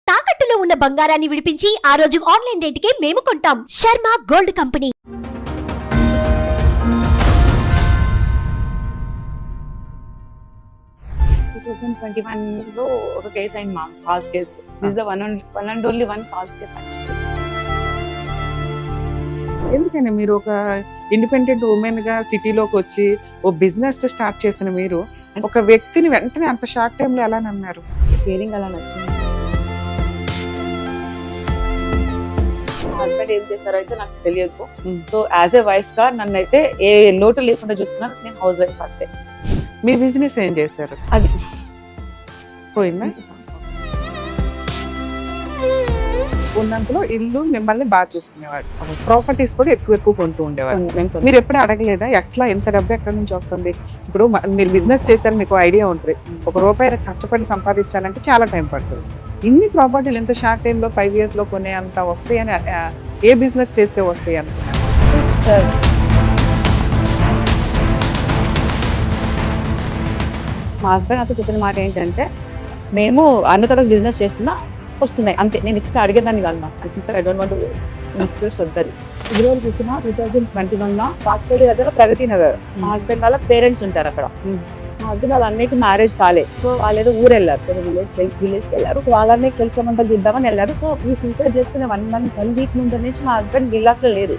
తాకట్టులో ఉన్న బంగారాన్ని విడిపించి ఆ రోజు ఆన్లైన్ రేటుకే మేము కొంటాం. Sharma gold company. లో ఒక కేసు అయింది మా false case. This the one and only one false case. ఎందుకని మీరు ఒక ఇండిపెండెంట్ ఉమెన్ గా సిటీలోకి వచ్చి ఓ బిజినెస్ స్టార్ట్ చేసిన మీరు ఒక వ్యక్తిని వెంటనే అంత షార్ట్ టైమ్ లో ఎలా నమ్మారు? కేరింగ్ అలా నచ్చింది. మా హస్బెండ్ ఏం చేశారో అయితే నాకు తెలియదు. సో యాజ్ ఏ వైఫ్ గా నన్ను అయితే ఏ లోటు లేకుండా చూసుకున్నాను. నేను హౌస్ వైఫ్ అంతే. మీ బిజినెస్ ఏం చేశారు? అది పోయిందా? ఉన్నంతలో ఇల్లు మిమ్మల్ని బాగా చూసుకునేవాడు, ప్రాపర్టీస్ కూడా ఎక్కువ కొంటూ ఉండేవారు. మీరు ఎప్పుడు అడగలేదా ఎట్లా ఎంత డబ్బు ఎక్కడి నుంచి వస్తుంది? ఇప్పుడు మీరు బిజినెస్ చేశారు, మీకు ఐడియా ఉంటుంది. ₹1 కష్టపడి సంపాదించాలంటే చాలా టైం పడుతుంది. ఇన్ని ప్రాపర్టీలు ఎంత షార్ట్ టైమ్ లో 5 years లో కొనే అంత వస్తాయని ఏ బిజినెస్ చేస్తే వస్తాయి అనుకున్నారు? మా హస్బెండ్ నాతో చెప్పిన మాట ఏంటంటే, మేము అన్నతరస్ బిజినెస్ చేస్తున్నా వస్తున్నాయి అంతే. నేను నెక్స్ట్ అడిగేదాన్ని కాదు. నాకు ఐ డోంట్ వాంట్ డిస్ప్యూట్స్ వద్దని. ఫిబ్రవరి 2021 పాస్పోర్ట్ దగ్గర ప్రగతి నగర్. మా హస్బెండ్ వాళ్ళ పేరెంట్స్ ఉంటారు అక్కడ. మా హస్బెండ్ వాళ్ళ అన్నయ్యకి మ్యారేజ్ కాలేదు. సో వాళ్ళు ఏదో ఊరు వెళ్ళారు, విలేజ్కి వెళ్ళారు. వాళ్ళ అన్నయ్యకి తెలిసిన వంటలు తిద్దామని వెళ్ళారు. సో ఈ సూసైడ్ చేసుకునే 1 week ముందు నుంచి మా హస్బెండ్ విల్లాస్ లో లేదు.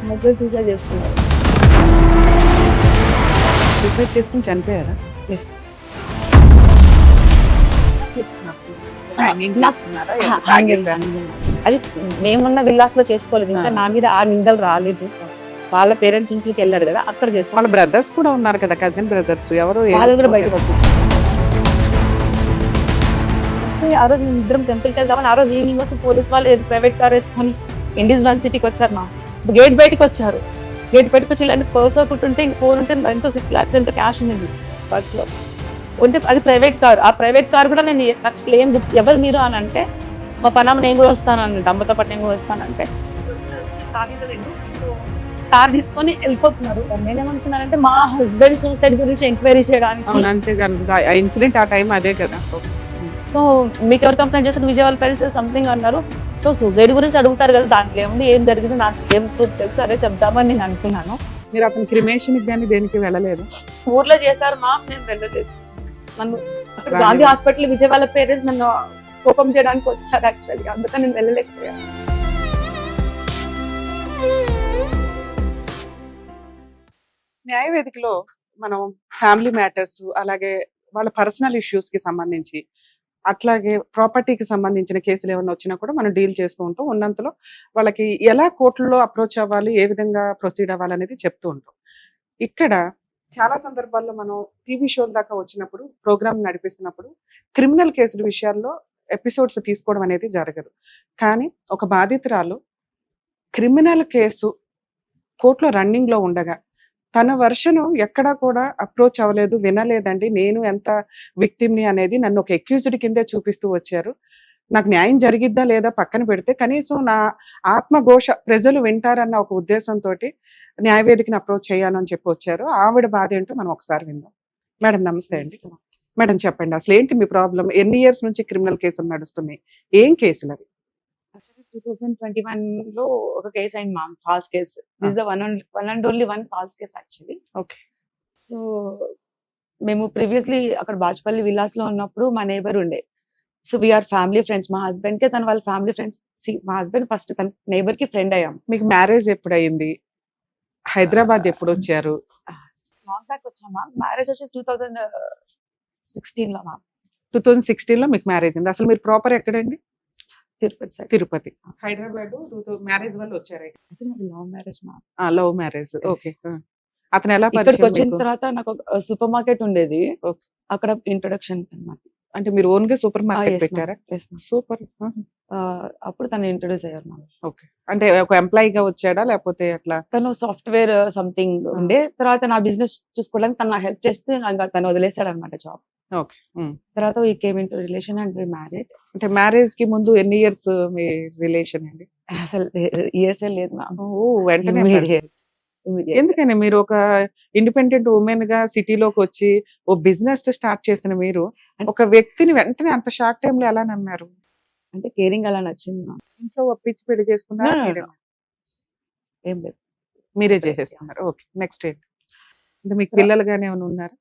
మా హస్బెండ్ సూసైడ్ చేసుకున్నారు. సూసైడ్ చేసుకుని చనిపోయారా? అది మేమున్న విల్లాస్ లో చేసుకోలేదు. ఇంకా నా మీద ఆ నిందలు రాలేదు. వాళ్ళ పేరెంట్స్ ఇంటికి వెళ్ళారు కదా, అక్కడ చేసుకోవాలి. వాళ్ళ బ్రదర్స్ కూడా ఉన్నారు కదా, కజిన్ బ్రదర్స్. ఎవరు వాళ్ళు కూడా బయటకు వచ్చారు. ఆ రోజు ఇద్దరం టెంపుల్కి వెళ్దామని ఆ రోజు ఈవినింగ్ వస్తే పోలీస్ వాళ్ళు ప్రైవేట్ కార్ వేసుకొని ఇండియన్స్ వన్ సిటీకి వచ్చారు. మా గేట్ బయటకు వచ్చారు. గేట్ బయటకు వచ్చి ఇలాంటి పర్స్ ఒకటి ఉంటే ఇంక ఫోన్ ఉంటే ఎంతో 6 lakhs ఎంతో క్యాష్ ఉంది పర్స్ లో ఉంటే. అది ప్రైవేట్ కార్. ఆ ప్రైవేట్ కార్ కూడా నేను అసలు ఏం ఎవరు మీరు అని అంటే, మా పనమ్మ నేను కూడా వస్తానండి, అమ్మతో పాటు నేను కూడా వస్తానంటే సో కార్ తీసుకొని వెళ్ళిపోతున్నారు. నేనేమనుకున్నానంటే మా హస్బెండ్ సూసైడ్ గురించి ఎంక్వైరీ చేయడానికి. ఇన్సిడెంట్ ఆ టైం అదే కదా. సో మీకు ఎవరు కంప్లైంట్ చేస్తారు? విజయవాడ పేరెంట్స్ సంథింగ్ అన్నారు. సో సూసైడ్ గురించి అడుగుతారు కదా, దాంట్లో ఏముంది, ఏం జరిగింది నాకు ఏం తెలుసు, అదే చెప్దామని నేను అనుకున్నాను. మీరు అతను క్రిమేషన్ కానీ దేనికి వెళ్ళలేదు? ఊర్లో చేశారు మా, నేను వెళ్ళలేదు. నన్ను గాంధీ హాస్పిటల్ విజయవాడ పేరెంట్స్ నన్ను కోపం చేయడానికి వచ్చారు యాక్చువల్గా, అందుకని నేను వెళ్ళలేకపోయాను. న్యాయవేదికలో మనం ఫ్యామిలీ మ్యాటర్స్, అలాగే వాళ్ళ పర్సనల్ ఇష్యూస్ కి సంబంధించి, అట్లాగే ప్రాపర్టీకి సంబంధించిన కేసులు ఏమైనా వచ్చినా కూడా మనం డీల్ చేస్తూ ఉంటాం. ఉన్నంతలో వాళ్ళకి ఎలా కోర్టులో అప్రోచ్ అవ్వాలి, ఏ విధంగా ప్రొసీడ్ అవ్వాలి అనేది చెప్తూ ఉంటాం. ఇక్కడ చాలా సందర్భాల్లో మనం టీవీ షోల దాకా వచ్చినప్పుడు, ప్రోగ్రామ్ నడిపిస్తున్నప్పుడు క్రిమినల్ కేసుల విషయాల్లో ఎపిసోడ్స్ తీసుకోవడం అనేది జరగదు. కానీ ఒక బాధితురాలు క్రిమినల్ కేసు కోర్టులో రన్నింగ్ లో ఉండగా తన వర్షను ఎక్కడా కూడా అప్రోచ్ అవ్వలేదు, వినలేదండి, నేను ఎంత విక్టిమ్ని అనేది నన్ను ఒక అక్యూజ్డ్ కిందే చూపిస్తూ వచ్చారు. నాకు న్యాయం జరిగిద్దా లేదా పక్కన పెడితే కనీసం నా ఆత్మఘోష ప్రజలు వింటారన్న ఒక ఉద్దేశంతో న్యాయవేదికని అప్రోచ్ చేయాలని చెప్పి వచ్చారు. ఆవిడ బాధ ఏంటో మనం ఒకసారి విందాం. మేడం నమస్తే అండి. మేడం చెప్పండి, అసలు ఏంటి మీ ప్రాబ్లం? ఎన్ని ఇయర్స్ నుంచి క్రిమినల్ కేసులు నడుస్తున్నాయి? ఏం కేసులు అవి? 2021 లో ఒక కేసు అయింది మా false case. This the one and only one false case actually. Okay. So మేము ప్రీవియస్లీ అక్కడ బాచుపల్లి విల్లాస్ లో ఉన్నప్పుడు మా నేబర్ ఉండే. So we are family friends. మా హస్బెండ్ కి తన వాళ్ళ ఫ్యామిలీ ఫ్రెండ్స్. మా హస్బెండ్ ఫస్ట్ తన నేబర్ కి ఫ్రెండ్ అయ్యాం. మీకు మ్యారేజ్ ఎప్పుడు అయింది? హైదరాబాద్ ఎప్పుడు వచ్చారు? లాంగ్ బ్యాక్ వచ్చామా. మ్యారేజ్ వచ్చేసి 2016 లో మా. 2016 లో మీకు మ్యారేజ్ అయింది. అసలు మీరు ప్రాపర్ ఎక్కడండి? తిరుపతి సైడ్. తిరుపతి. హైదరాబాద్ మ్యారేజ్ వల్ల వచ్చారు? లవ్ మ్యారేజ్ మా. Love marriage. ఓకే. అతను ఎలా ఇక్కడికి వచ్చిన తర్వాత నాకు సూపర్ మార్కెట్ ఉండేది, అక్కడ ఇంట్రొడక్షన్ అన్నమాట. అంటే మీరు ఓన్ గా సూపర్ మార్కెట్ పెట్టారా? సూపర్. అప్పుడు తను ఇంట్రొడ్యూస్ అయ్యారు నాకు. ఓకే. అంటే ఒక ఎంప్లాయీ గా వచ్చాడా లేకపోతే అట్లా? తను సాఫ్ట్వేర్ సంథింగ్ ఉండే. తర్వాత నా బిజినెస్ చూసుకోవడానికి తను హెల్ప్ చేస్తే తను వదిలేసాడు అనమాట జాబ్. ఓకే. తర్వాత we came into relation and we married. అంటే మ్యారేజ్ కి ముందు ఎన్ని ఇయర్స్ మీ రిలేషన్ అండి? అసలు ఇయర్స్ లేదు మా. వెంటనే. ఎందుకని మీరు ఒక ఇండిపెండెంట్ ఉమెన్ గా సిటీలోకి వచ్చి ఓ బిజినెస్ స్టార్ట్ చేసిన మీరు ఒక వ్యక్తిని వెంటనే అంత షార్ట్ టైమ్ లో ఎలా నమ్మారు? అంటే కేరింగ్ అలా నచ్చింది నాకు. ఇంట్లో ఒప్పించి పెళ్లి చేసుకున్నారా? No, no, no. మీరే- ఏం లేదు. మీరే Separate, చేసేసుకున్నారు. ఓకే, నెక్స్ట్ ఏంటి? అంటే మీకు పిల్లలు గానీ ఏమైనా ఉన్నారా?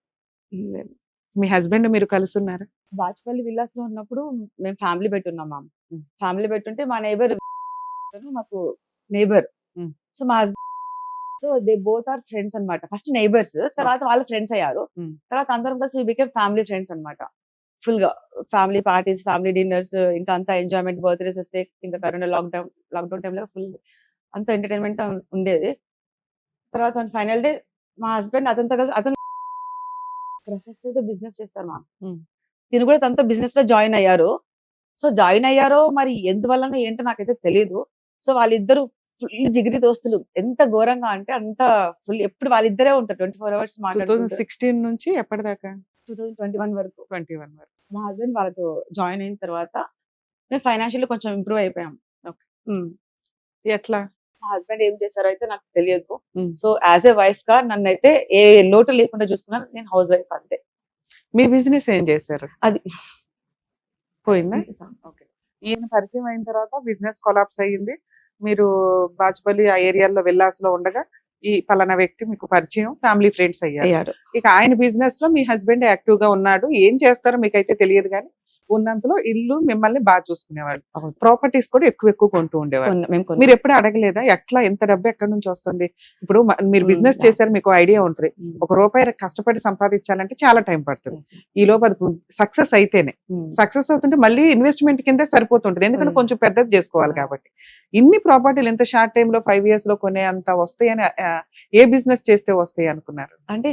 లేదు. మీ హస్బెండ్ మీరు కలిసి ఉన్నారా? బాచుపల్లి విల్లాస్ లో ఉన్నప్పుడు మేము ఫ్యామిలీ పెట్టున్నాం మ్యామ్. Hmm. ఫ్యామిలీ పెట్టుంటే మా నైబర్ మాకు నైబర్. Hmm. సో మా husband so they both are friends అన్నమాట. ఫస్ట్ నైబర్స్, తర్వాత వాళ్ళు ఫ్రెండ్స్ అయ్యారు. Hmm. తర్వాత అందరం కలిసి బికేమ్ ఫ్యామిలీ ఫ్రెండ్స్ అన్నమాట. ఫుల్ గా ఫ్యామిలీ పార్టీస్, ఫ్యామిలీ డిన్నర్స్, ఇంకా అంతా ఎంజాయ్మెంట్. బర్త్డేస్ వస్తే ఇంకా కరోనా లాక్డౌన్ టైంలో ఫుల్ అంత ఎంటర్టైన్మెంట్ ఉండేది. తర్వాత ఫైనల్ డే మా హస్బెండ్ అతనితో కలిసి అతను బిజినెస్ చేస్తారు మా. Hmm. తిను కూడా తనతో బిజినెస్ లో జాయిన్ అయ్యారు. సో జాయిన్ అయ్యారో మరి ఎందువల్లనో ఏంటో నాకైతే తెలియదు. సో వాళ్ళిద్దరు ఫుల్ జిగిరి దోస్తులు. ఎంత ఘోరంగా అంటే అంత ఫుల్, ఎప్పుడు వాళ్ళిద్దరే ఉంటారు 24 hours మాట్లాడుకుంటారు. 2016 నుంచి ఎప్పటిదాకా? 2021 వరకు 21 వరకు. మా హస్బెండ్ వాళ్ళతో జాయిన్ అయిన తర్వాత మేము ఫైనాన్షియల్లీ కొంచెం ఇంప్రూవ్ అయిపోయాం. Okay. ఉమ్. ఎట్లా? మా హస్బెండ్ ఏం చేశారో అయితే నాకు తెలియదు. ఉమ్. సో యాజ్ ఏ వైఫ్ గా నన్ను అయితే ఏ లోటు లేకుండా చూసుకున్నాను. నేను హౌస్ వైఫ్ అంతే. మీ బిజినెస్ ఏం చేశారు? అది పోయిందా? ఈయన పరిచయం అయిన తర్వాత బిజినెస్ కొలాప్స్ అయ్యింది. మీరు బాచుపల్లి ఆ ఏరియాలో విల్లాస్ లో ఉండగా ఈ పలానా వ్యక్తి మీకు పరిచయం, ఫ్యామిలీ ఫ్రెండ్స్ అయ్యారు. అయ్యారు. ఇక ఆయన బిజినెస్ లో మీ హస్బెండ్ యాక్టివ్ గా ఉన్నాడు. ఏం చేస్తారో మీకైతే తెలియదు కానీ ఉన్నంతలో ఇల్లు మిమ్మల్ని బాగా చూసుకునేవాడు. అవును. ప్రాపర్టీస్ కూడా ఎక్కువ కొంటూ ఉండేవాడు. మేము మీరు ఎప్పుడు అడగలేదా ఎట్లా ఎంత డబ్బు ఎక్కడి నుంచి వస్తుంది? ఇప్పుడు మీరు బిజినెస్ Yeah. చేశారు, మీకు ఐడియా ఉంటుంది. ₹1 కష్టపడి సంపాదించాలంటే చాలా టైం పడుతుంది. ఈ లోపు అది సక్సెస్ అయితేనే, సక్సెస్ అవుతుంటే మళ్ళీ ఇన్వెస్ట్మెంట్ కింద సరిపోతుంటది. ఎందుకంటే Mm. కొంచెం పెద్దది చేసుకోవాలి కాబట్టి. ఇన్ని ప్రాపర్టీలు ఎంత షార్ట్ టైమ్ లో 5 years లో కొనే అంత వస్తాయని ఏ బిజినెస్ చేస్తే వస్తాయి అనుకున్నారు? అంటే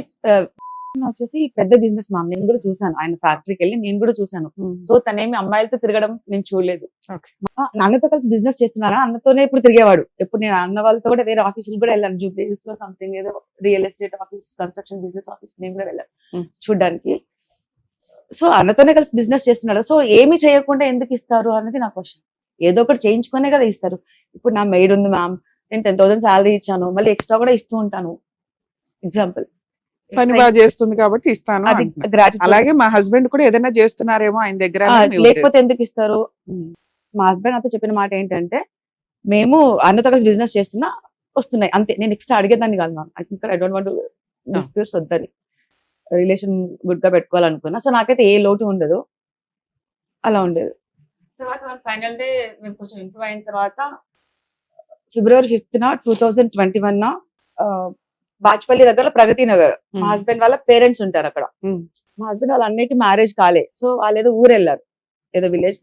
వచ్చేసి పెద్ద బిజినెస్ మా. నేను కూడా చూసాను ఆయన ఫ్యాక్టరీకి వెళ్ళి, నేను కూడా చూసాను. సో తనేమి అమ్మాయిలతో తిరగడం నేను చూడలేదు. Okay. నాన్నతో కలిసి బిజినెస్ చేస్తున్నారా, అన్నతోనే ఇప్పుడు తిరిగేవాడు. ఎప్పుడు నేను అన్న వాళ్ళతో కూడా వేరే ఆఫీసులు కూడా వెళ్ళాను. జూబ్లీస్ లో సంథింగ్ ఏదో real estate office, construction business office నేను కూడా వెళ్ళాను చూడడానికి. సో అన్నతోనే కలిసి బిజినెస్ చేస్తున్నాడు. సో ఏమి చేయకుండా ఎందుకు ఇస్తారు అన్నది నా క్వశ్చన్. ఏదో ఒకటి చేయించుకునే కదా ఇస్తారు. ఇప్పుడు నా మెయిడ్ ఉంది మ్యామ్, నేను 10,000 శాలరీ ఇచ్చాను, మళ్ళీ ఎక్స్ట్రా కూడా ఇస్తూ ఉంటాను. ఎగ్జాంపుల్ పని బాగా చేస్తుంది కాబట్టి ఇస్తాను అది అంటున్నారు. గ్రాట్యుడ్. అలాగే మా హస్బెండ్ కూడా ఏదైనా చేస్తున్నారేమో ఆయన దగ్గర అని మీ లేకపోతే ఉద్దేశం. ఎందుకు ఇస్తారు? ఉమ్. మా హస్బెండ్ నాతో చెప్పిన మాట ఏంటంటే, మేము అన్నతో కలిసి బిజినెస్ చేస్తున్నా వస్తున్నాయి అంతే. నేను ఎక్స్ట్రా అడిగేదాన్ని కాదు ma'am. I don't want disputes వద్దని, రిలేషన్ గుడ్ గా పెట్టుకోవాలనుకున్నా. సో నాకైతే ఏ లోటు ఉండదు, అలా ఉండేది. తర్వాత ఫైనల్ డే మేము కొంచెం ఇంప్రూవ్ అయిన తర్వాత February 5th 2021 బాచుపల్లి దగ్గర ప్రగతి నగర్ మా హస్బెండ్ వాళ్ళ పేరెంట్స్ ఉంటారు అక్కడ. ఉమ్. మా హస్బెండ్ వాళ్ళ అన్నయ్యకి మ్యారేజ్ కాలే. సో వాళ్ళు ఏదో ఊరు వెళ్ళారు, ఏదో విలేజ్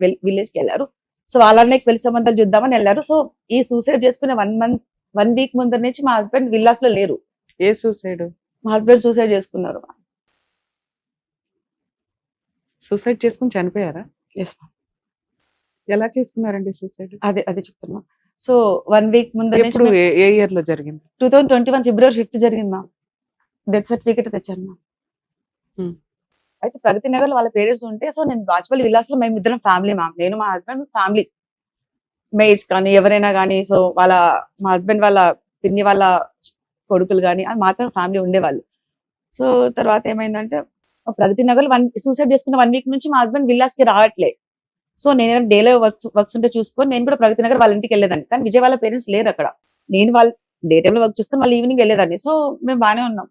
కి వెళ్ళారు. సో వాళ్ళ అన్నయ్యకి పెళ్లి సంబంధాలు చూద్దామని వెళ్ళారు. సో ఈ సూసైడ్ చేసుకునే 1 week ముందర నుంచి మా హస్బెండ్ విల్లాస్ లో లేరు. ఏ సూసైడ్? మా హస్బెండ్ సూసైడ్ చేసుకున్నారు. సూసైడ్ చేసుకుని చనిపోయారా? Yes, ma'am. ఎలా చేసుకున్నారండి సూసైడ్? అదే చెప్తున్నా. సో 1 week ముందర ఎప్పుడు నుంచి ఏ ఇయర్ లో జరిగింది? 2021 February 5th జరిగింది మ్యామ్. డెత్ సర్టిఫికేట్ తెచ్చాను మ్యామ్. Hmm. అయితే ప్రగతి నగర్ లో వాళ్ళ పేరెంట్స్ ఉంటే, సో నేను బాచుపల్లి విల్లాస్ లో మేము ఇద్దరం ఫ్యామిలీ మ్యామ్. నేను మా హస్బెండ్ ఫ్యామిలీ, మెయిడ్స్ కానీ ఎవరైనా కానీ, సో మా హస్బెండ్ వాళ్ళ పిన్ని వాళ్ళ కొడుకులు కానీ అది మాత్రం ఫ్యామిలీ ఉండేవాళ్ళు. సో తర్వాత ఏమైందంటే ప్రగతి నగర్ సూసైడ్ చేసుకున్న 1 week నుంచి మా హస్బెండ్ విల్లాస్ కి రావట్లే. సో నేను డేలో వర్క్స్ ఉంటే చూసుకొని నేను కూడా ప్రగతి నగర్ వాళ్ళ ఇంటికి వెళ్ళేదాన్ని. కానీ విజయ్ వాళ్ళ పేరెంట్స్ లేరు అక్కడ. నేను వాళ్ళ డే టైమ్ లో వర్క్ చూసుకొని వాళ్ళు ఈవినింగ్ వెళ్ళేదాన్ని. సో మేము బాగానే ఉన్నాం.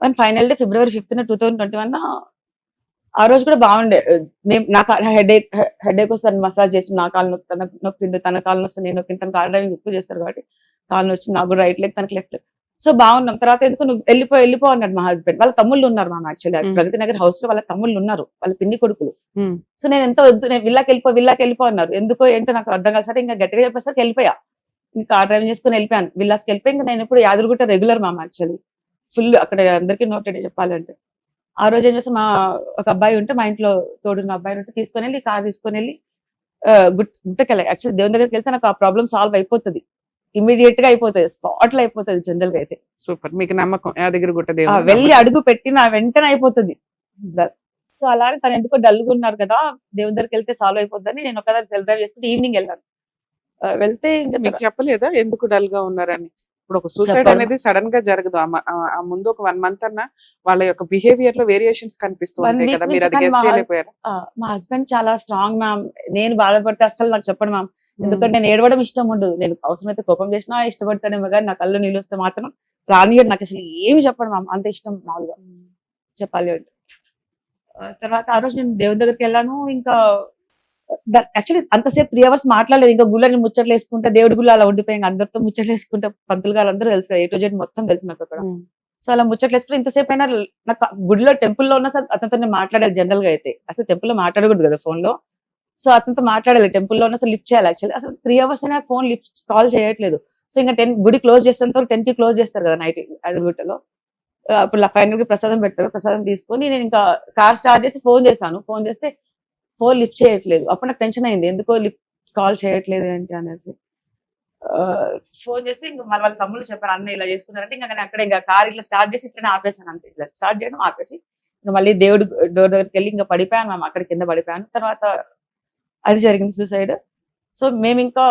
And final day February 5th 2021 ఆ రోజు కూడా బాగుండే. మేము నాకు హెడేక్ వస్తే మసాజ్ చేసి నా కాలు నొక్కిండు, తన కాలు వస్తే నేను నొక్కిండు. తన కాలు డ్రైవింగ్ ఎక్కువ చేస్తారు కాబట్టి కాలు వచ్చి నాకు కూడా రైట్ లెగ్, తనకి లెఫ్ట్ లెగ్. సో బాగున్నాం. తర్వాత ఎందుకు నువ్వు వెళ్ళిపో అన్నాడు మా హస్బెండ్. వాళ్ళ తమ్ముళ్ళు ఉన్నారు ma'am. Actually Pragathi Nagar house లో వాళ్ళ తమ్ముళ్ళు ఉన్నారు, వాళ్ళ పిన్ని కొడుకులు. సో నేను ఎంతో వద్దు, నేను విల్లాకి వెళ్ళిపో అన్నారు. ఎందుకో ఏంటో నాకు అర్థం కాదు. సరే ఇంకా గట్టిగా చెప్పేసరికి వెళ్ళిపోయా. ఇంకా కార్ డ్రైవింగ్ చేసుకుని వెళ్ళిపోయాను. విల్లాస్కి వెళ్ళిపోయి ఇంకా నేను ఇప్పుడు Yadagirigutta regular ma'am. Actually full అక్కడ అందరికీ నోటెడ్ చెప్పాలంటే. ఆ రోజు ఏం చేస్తే ఒక అబ్బాయి ఉంటే, మా ఇంట్లో తోడున్న అబ్బాయి ఉంటే తీసుకొని వెళ్ళి కార్ తీసుకొని వెళ్ళి గుట్టకెళ్ళి. యాక్చువల్లీ దేవుని దగ్గరికి వెళ్తే నాకు ఆ ప్రాబ్లం సాల్వ్ అయిపోతుంది, ఇమీడియట్ గా అయిపోతుంది, స్పాట్ లో అయిపోతుంది జనరల్ గా అయితే. సూపర్, మీకు నమ్మకం యాదగిరిగుట్ట వెళ్ళి దేవుడు అడుగు పెట్టిన వెంటనే అయిపోతుంది. సో అలానే తను ఎందుకో డల్గా ఉన్నారు కదా, దేవుని దగ్గరికి వెళ్తే సాల్వ్ అయిపోద్దని నేను ఒకసారి సెల్ డ్రైవ్ చేసుకుంటే ఈవినింగ్ వెళ్ళాను. వెళ్తే ఇంకా మీకు చెప్పలేదా ఎందుకు డల్ గా ఉన్నారని? ఇప్పుడు ఒక సూసైడ్ చెప్పండి. అనేది సడన్ గా జరగదు. ఆ ముందు ఒక 1 మంత్ అన్న వాళ్ళ యొక్క బిహేవియర్ లో వేరియేషన్స్ కనిపిస్తూ 1 ఉంటాయి వీక్ కదా, మీరు నుంచి అది కానీ గెస్ చేయలేకపోయారా? మా హస్బెండ్ చాలా స్ట్రాంగ్ మ్యామ్. నేను బాధపడితే అస్సలు నాకు చెప్పండి మ్యామ్. ఎందుకంటే నేను ఏడవడం ఇష్టం ఉండదు. నేను అవసరమైతే కోపం చేసినా ఇష్టపడతాడేమో కానీ నా కళ్ళు నీళ్ళు వస్తే మాత్రం రానియడు. నాకు అసలు ఏమి చెప్పండి మ్యామ్, అంత ఇష్టం మామూలుగా చెప్పాలి అంటే. తర్వాత ఆ రోజు నేను దేవుని దగ్గరికి వెళ్ళాను. ఇంకా యాక్చువల్లీ అంతసేపు 3 hours మాట్లాడలేదు. ఇంకా గుళ్ళని ముచ్చట్లు వేసుకుంటా దేవుడి గుళ్ళు అలా ఉండిపోయాను. అందరితో ముచ్చట్లు వేసుకుంటా, పంతులు గారు అందరూ తెలుసు కదా, A to Z మొత్తం తెలుసు నాకు అక్కడ. సో అలా ముచ్చట్లు వేసుకుంటే ఇంతసేపు అయినా నాకు గుడిలో టెంపుల్లో ఉన్న సార్ అతనితో నేను మాట్లాడాలి. జనరల్ గా అయితే అసలు టెంపుల్లో మాట్లాడకూడదు కదా ఫోన్ లో. సో అతనితో మాట్లాడాలి, టెంపుల్లో ఉన్న అసలు లిఫ్ట్ చేయాలి. యాక్చువల్లీ అసలు 3 hours అయినా ఫోన్ లిఫ్ట్ కాల్ చేయట్లేదు. సో ఇంకా 10 గుడి క్లోజ్ చేసేంత 10 కి క్లోజ్ చేస్తారు కదా నైట్ అదిగుట్టలో. అప్పుడు ఫైనల్ గా ప్రసాదం పెడతారు. ప్రసాదం తీసుకొని నేను ఇంకా కార్ స్టార్ట్ చేసి ఫోన్ చేశాను. ఫోన్ చేస్తే ఫోన్ లిఫ్ట్ చేయట్లేదు. అప్పుడు నాకు టెన్షన్ అయింది, ఎందుకో లిఫ్ట్ కాల్ చేయట్లేదు ఏంటి అనేసి. ఫోన్ చేస్తే ఇంకా మళ్ళీ వాళ్ళ తమ్ముళ్ళు చెప్పారు, అన్న ఇలా చేసుకున్నారంటే ఇంకా నేను అక్కడ ఇంకా కార్ ఇట్లా స్టార్ట్ చేసి ఇట్లా ఆపేసాను అంతే. ఇలా స్టార్ట్ చేయడం ఆపేసి ఇంకా మళ్ళీ దేవుడు డోర్ దగ్గరికి వెళ్ళి ఇంకా పడిపోయాను మ్యామ్. అక్కడ కింద పడిపోయాను. తర్వాత అది జరిగింది సూసైడ్. సో మేము ఇంకా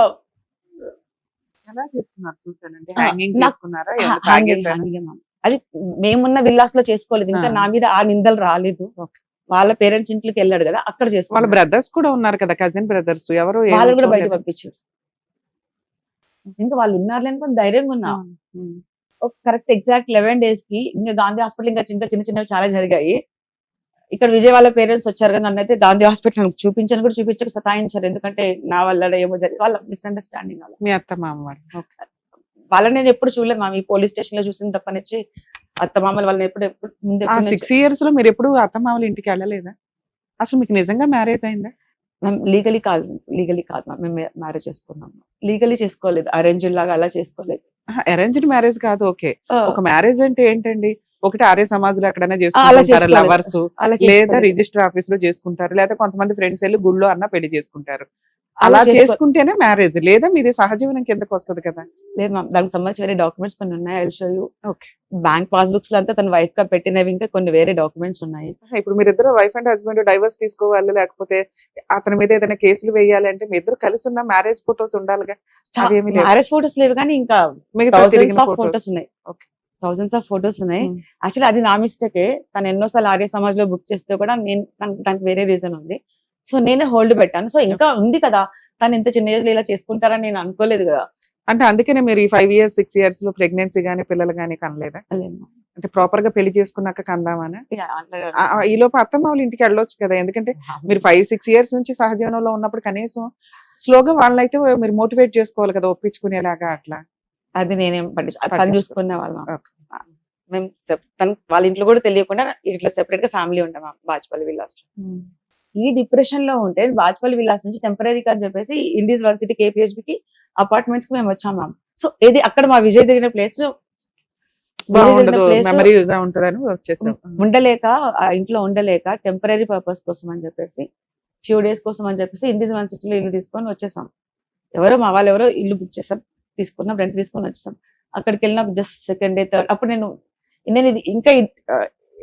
ఎలా చేసుకున్నారు సూసైడ్? అంటే హ్యాంగింగ్ నాకు చేసుకున్నారా? అది మేమున్న విల్లాస్ లో చేసుకోలేదు. ఇంకా నా మీద ఆ నిందలు రాలేదు. వాళ్ళ పేరెంట్స్ ఇంట్లోకి వెళ్ళాడు కదా, అక్కడ వాళ్ళ చేసుకోవాలి. బ్రదర్స్ కూడా ఉన్నారు కదా, కజిన్ బ్రదర్స్, ఎవరు వాళ్ళు కూడా బయట పంపించారు. ఇంకా వాళ్ళు ఉన్నారు అనుకుని ధైర్యంగా ఉన్నా. కరెక్ట్ ఎగ్జాక్ట్ 11 days కి ఇంకా గాంధీ హాస్పిటల్ ఇంకా చిన్న చిన్నవి చాలా జరిగాయి. ఇక్కడ విజయవాడ పేరెంట్స్ వచ్చారు కదా, నన్ను అయితే గాంధీ హాస్పిటల్ చూపించని కూడా చూపించక సతాయించారు. ఎందుకంటే నా వల్ల ఏమో జరిగింది, వాళ్ళ మిస్అండర్స్టాండింగ్ అలా. మీ అత్త మామ వాళ్ళు? వాళ్ళని నేను ఎప్పుడు చూడలేదు మ్యామ్. ఈ పోలీస్ స్టేషన్ లో చూసిన తప్పనిచ్చి అత్త మామలు వాళ్ళని ఎప్పుడు ముందు 6 years లో మీరు ఎప్పుడు అత్త మామల ఇంటికి వెళ్ళలేదా? అసలు మీకు నిజంగా మ్యారేజ్ అయిందా? లీగలీ కాదు మ్యామ్. మేము మ్యారేజ్ చేసుకున్నాము. లీగలీ చేసుకోలేదు, అరేంజ్ లాగా అలా చేసుకోలేదు. అరేంజ్డ్ మ్యారేజ్ కాదు, ఓకే. ఒక మ్యారేజ్ అంటే ఏంటండి? ఒకటి ఆర్య సమాజ్ లో ఎక్కడైనా అలా చేసుకుంటారు చేసుకోలేదు. లవర్స్, అలా లేదా చేసుకోలేదు. రిజిస్టర్ ఆఫీస్ లో చేసుకుంటారు, లేదా కొంతమంది ఫ్రెండ్స్ వెళ్ళి గుళ్ళో అన్న పెళ్లి చేసుకుంటారు. అలా అలా చేసుకో- చేసుకుంటేనే మ్యారేజ్, లేదా మీది సహజీవనం కిందకి వస్తుంది కదా. లేదు మ్యామ్, దానికి సంబంధించి వేరే డాక్యుమెంట్స్ కొన్ని ఉన్నాయి. I will show you. Okay. Bank passbooks లో అంతా తన వైఫ్ గా పెట్టినవి ఇంకా కొన్ని వేరే డాక్యుమెంట్స్ ఉన్నాయి. ఇప్పుడు మీరిద్దరు వైఫ్ అండ్ హస్బెండ్ డైవర్స్ తీసుకోవాలి, లేకపోతే అతని మీద ఏదైనా కేసులు వేయాలి అంటే మీ ఇద్దరు కలిసి ఉన్న మ్యారేజ్ ఫోటోస్ ఉండాలిగా. అవేమీ లేవు. మ్యారేజ్ ఫోటోస్ లేవు కానీ ఇంకా మిగతా థౌసండ్స్ తిరిగిన ఆఫ్ photos. ఫోటోస్ ఉన్నాయి. Okay. థౌసండ్స్ ఆఫ్ ఫోటోస్ ఉన్నాయి. Hmm. యాక్చువల్లీ అది నా మిస్టేకే. తను ఎన్నోసార్లు ఆర్య సమాజ్ లో బుక్ చేస్తే కూడా నేను దానికి వేరే రీజన్ ఉంది. సో నేనే హోల్డ్ పెట్టాను. సో ఇంకా ఉంది కదా, తను ఇంత చిన్న ఏజ్ లో ఇలా చేసుకుంటారని నేను అనుకోలేదు కదా. అంటే అందుకనే మీరు ఈ 5 years 6 years లో ప్రెగ్నెన్సీ గానీ పిల్లలు గానీ కనలేదా? అంటే ప్రాపర్ గా పెళ్లి చేసుకున్నాక కందామని. ఈ లోపు అత్తమ్మ వాళ్ళ ఇంటికి వెళ్ళొచ్చు కదా, ఎందుకంటే మీరు 5-6 years నుంచి సహజీవనంలో ఉన్నప్పుడు కనీసం స్లోగా వాళ్ళైతే మీరు మోటివేట్ చేసుకోవాలి కదా, ఒప్పించుకునేలాగా అట్లా. అది నేనేం తను పట్టించుకో. చూసుకునే వాళ్ళం. మేము తను వాళ్ళ ఇంట్లో కూడా తెలియకుండా ఇట్లా సెపరేట్ గా ఫ్యామిలీ ఉంటాం బాజ్పల్లి విల్లాస్ లో. ఈ డిప్రెషన్ లో ఉంటే బాజ్పల్లి విల్లాస్ నుంచి టెంపరీగా అని చెప్పేసి ఇండీస్ 1 city KPHB కి అపార్ట్మెంట్స్ కి మేము వచ్చాం మ్యామ్. సో ఇది అక్కడ మా విజయ్ తిరిగిన ప్లేస్ బాగుండదు, మెమరీగా ఉంటదని వచ్చేసాం. ఉండలేక ఆ ఇంట్లో ఉండలేక టెంపరీ పర్పస్ కోసం అని చెప్పేసి ఫ్యూ డేస్ కోసం అని చెప్పేసి ఇండీస్ 1 city లో ఇల్లు తీసుకొని వచ్చేసాం. మా వాళ్ళు ఎవరో ఇల్లు బుక్ చేసాం, తీసుకున్నాం, రెంట్ తీసుకొని వచ్చేసాం. అక్కడికి వెళ్ళిన జస్ట్ సెకండ్ డే థర్డ్ అప్పుడు నేను ఇది ఇంకా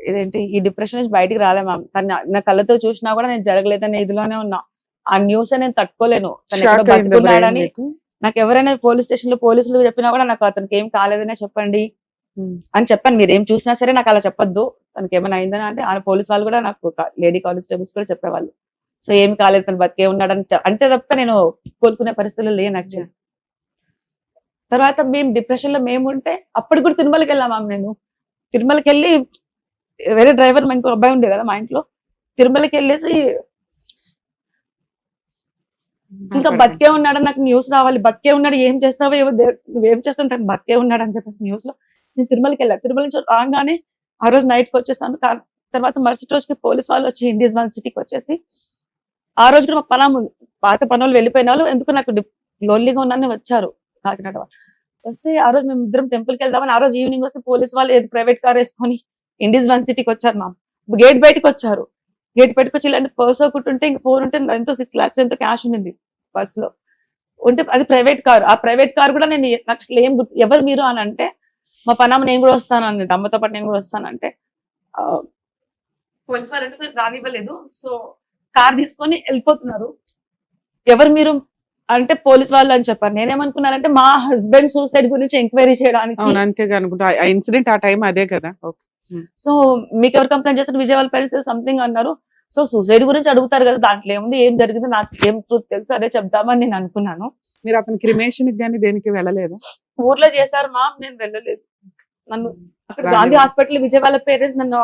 ఇదేంటి ఈ డిప్రెషన్ నుంచి బయటికి రాలే మ్యామ్. తను నా కళ్ళతో చూసినా కూడా నేను జరగలేదనే ఇదిలోనే ఉన్నా. ఆ న్యూస్ నేను తట్టుకోలేను. తను ఎక్కడో బతుకున్నాడని నాకు ఎవరైనా పోలీస్ స్టేషన్ లో పోలీసులు చెప్పినా కూడా నాకు అతనికి ఏం కాలేదనే చెప్పండి అని చెప్పాను. మీరు ఏం చూసినా సరే నాకు అలా చెప్పొద్దు, తనకి ఏమైనా అయిందని. అంటే ఆ పోలీస్ వాళ్ళు కూడా నాకు లేడీ కానిస్టేబుల్స్ కూడా చెప్పేవాళ్ళు. సో ఏమి కాలేదు, తను బతికే ఉన్నాడని అంటే తప్ప నేను కోలుకునే పరిస్థితులు లేను యాక్చువల్లీ. తర్వాత మేము డిప్రెషన్ లో మేము ఉంటే అప్పటికి కూడా తిరుమలకి వెళ్ళాం మ్యామ్. నేను తిరుమలకి వెళ్ళి వేరే డ్రైవర్ ఇంకో అబ్బాయి ఉండే కదా మా ఇంట్లో, తిరుమలకి వెళ్ళేసి ఇంకా బతికే ఉన్నాడని నాకు న్యూస్ రావాలి, బతికే ఉన్నాడు, ఏం చేస్తావో ఏవో నువ్వేం చేస్తాను, తను బతికే ఉన్నాడు అని చెప్పేసి న్యూస్ లో నేను తిరుమలకి వెళ్ళాను. తిరుమల నుంచి రాగానే ఆ రోజు నైట్ కి వచ్చేసాను. తర్వాత మరుసటి రోజుకి పోలీస్ వాళ్ళు వచ్చి ఇండీస్ 1 city కి వచ్చేసి ఆ రోజు కూడా మా పనం ఉంది, పాత పనులు వెళ్ళిపోయిన వాళ్ళు ఎందుకు నాకు లోన్లీగా ఉన్నారని వచ్చారు కాకినాడ వాళ్ళు. వస్తే ఆ రోజు మేము ఇద్దరం టెంపుల్ కి వెళ్దామని ఆ రోజు ఈవినింగ్ వస్తే పోలీస్ వాళ్ళు ఏది ప్రైవేట్ కార్ వేసుకొని ఇండీస్ 1 city కి వచ్చారు మ్యామ్. గేట్ బయటకు వచ్చారు. గేట్ బయటకు వచ్చి ఇలాంటి పర్స్ ఒకటి ఉంటే ఇంకా 4 ఉంటే ఎంతో 6 lakhs ఎంతో క్యాష్ ఉంది పర్స్ లో ఉంటే, అది ప్రైవేట్ కార్. ఆ ప్రైవేట్ కార్ కూడా నేను నాకు అసలు ఏం ఎవరు మీరు అని అంటే మా పనామ నేను కూడా వస్తాను అన్నది, అమ్మతో పాటు నేను కూడా వస్తానంటే పోలీస్ వాళ్ళు రానివ్వలేదు. సో కార్ తీసుకొని వెళ్ళిపోతున్నారు. ఎవరు మీరు అంటే పోలీస్ వాళ్ళు అని చెప్పారు. నేనేమనుకున్నానంటే మా హస్బెండ్ సూసైడ్ గురించి ఎంక్వైరీ చేయడానికి. అవును అంతేగా అనుకుంటా. ఆ ఇన్సిడెంట్ ఆ టైం అదే కదా. ఓకే. సో మీకు ఎవరు కంప్లైంట్ చేస్తారు, విజయ్ వాళ్ళ పేరెంట్స్ సంథింగ్ అన్నారు. సో సూసైడ్ గురించి అడుగుతారు కదా, దాంట్లో ఏముంది, ఏం జరిగింది, నాకు ఏం ట్రూత్ తెలుసు అదే చెప్దామని నేను అనుకున్నాను. మీరు అతని క్రిమేషన్ కానీ దేనికి వెళ్ళలేదు? ఊర్లో చేశారు మా, నేను వెళ్ళలేదు. నన్ను అక్కడ రాని గాంధీ వాళ్ళు. హాస్పిటల్ విజయ్ వాళ్ళ పేరెంట్స్ నన్ను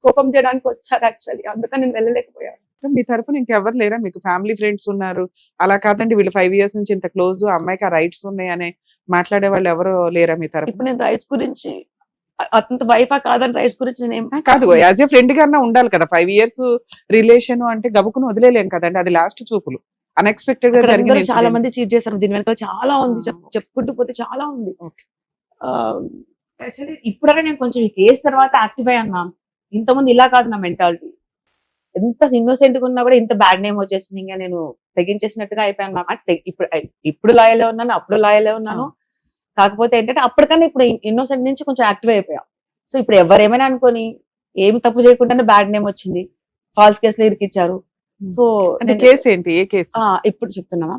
కోపం చేయడానికి వచ్చారు యాక్చువల్లీ, అందుకని నేను వెళ్ళలేకపోయాను. మీ తరపున ఇంకెవరు లేరా? మీకు ఫ్యామిలీ ఫ్రెండ్స్ ఉన్నారు, అలా కాదండి వీళ్ళు 5 years నుంచి ఇంత క్లోజ్, అమ్మాయికి ఆ రైట్స్ ఉన్నాయి అని మాట్లాడే వాళ్ళు ఎవరు లేరా మీ తరపున? ఇప్పుడు నేను రైట్స్ గురించి అతని వైఫా కాదని రైట్స్ గురించి నేను ఏం కాదు, యాజ్ ఏ ఫ్రెండ్ గానే ఉండాలి కదా. 5 years రిలేషన్ అంటే గబుకుని వదిలేలేం కదండి, అది లాస్ట్ చూపులు, అన్ఎక్స్పెక్టెడ్ గా అక్కడ జరిగిన అందరూ చాలా incident. మంది చీట్ చేశారు, దీని వెనకాల చాలా ఉంది, ఆ. చెప్పుకుంటూ పోతే చాలా ఉంది. Okay. యాక్చువల్లీ ఇప్పుడైనా నేను కొంచెం ఈ కేసు తర్వాత యాక్టివ్ అయ్యాను మ్యామ్. ఇంతకుముందు ఇలా కాదు నా మెంటాలిటీ. ఎంత ఇన్నోసెంట్ గా ఉన్నా కూడా ఇంత బ్యాడ్ నేమ్ వచ్చేసింది, ఇంకా నేను తెగించేసినట్టుగా అయిపోయాను మ్యామ్. అంటే ఇప్పుడు లాయలే ఉన్నాను, అప్పుడు లాయలే ఉన్నాను. కాకపోతే ఏంటంటే అప్పటికన్నా ఇప్పుడు ఇన్నోసెంట్ నుంచి కొంచెం యాక్టివ్ అయిపోయా. సో ఇప్పుడు ఎవరేమైనా అనుకొని ఏమి తప్పు చేయకుండానే బ్యాడ్ నేమ్ వచ్చింది, ఫాల్స్ కేసులు ఇరికిచ్చారు. సో అంటే కేసు ఏంటి? ఏ కేసు? ఇప్పుడు చెప్తున్నామా,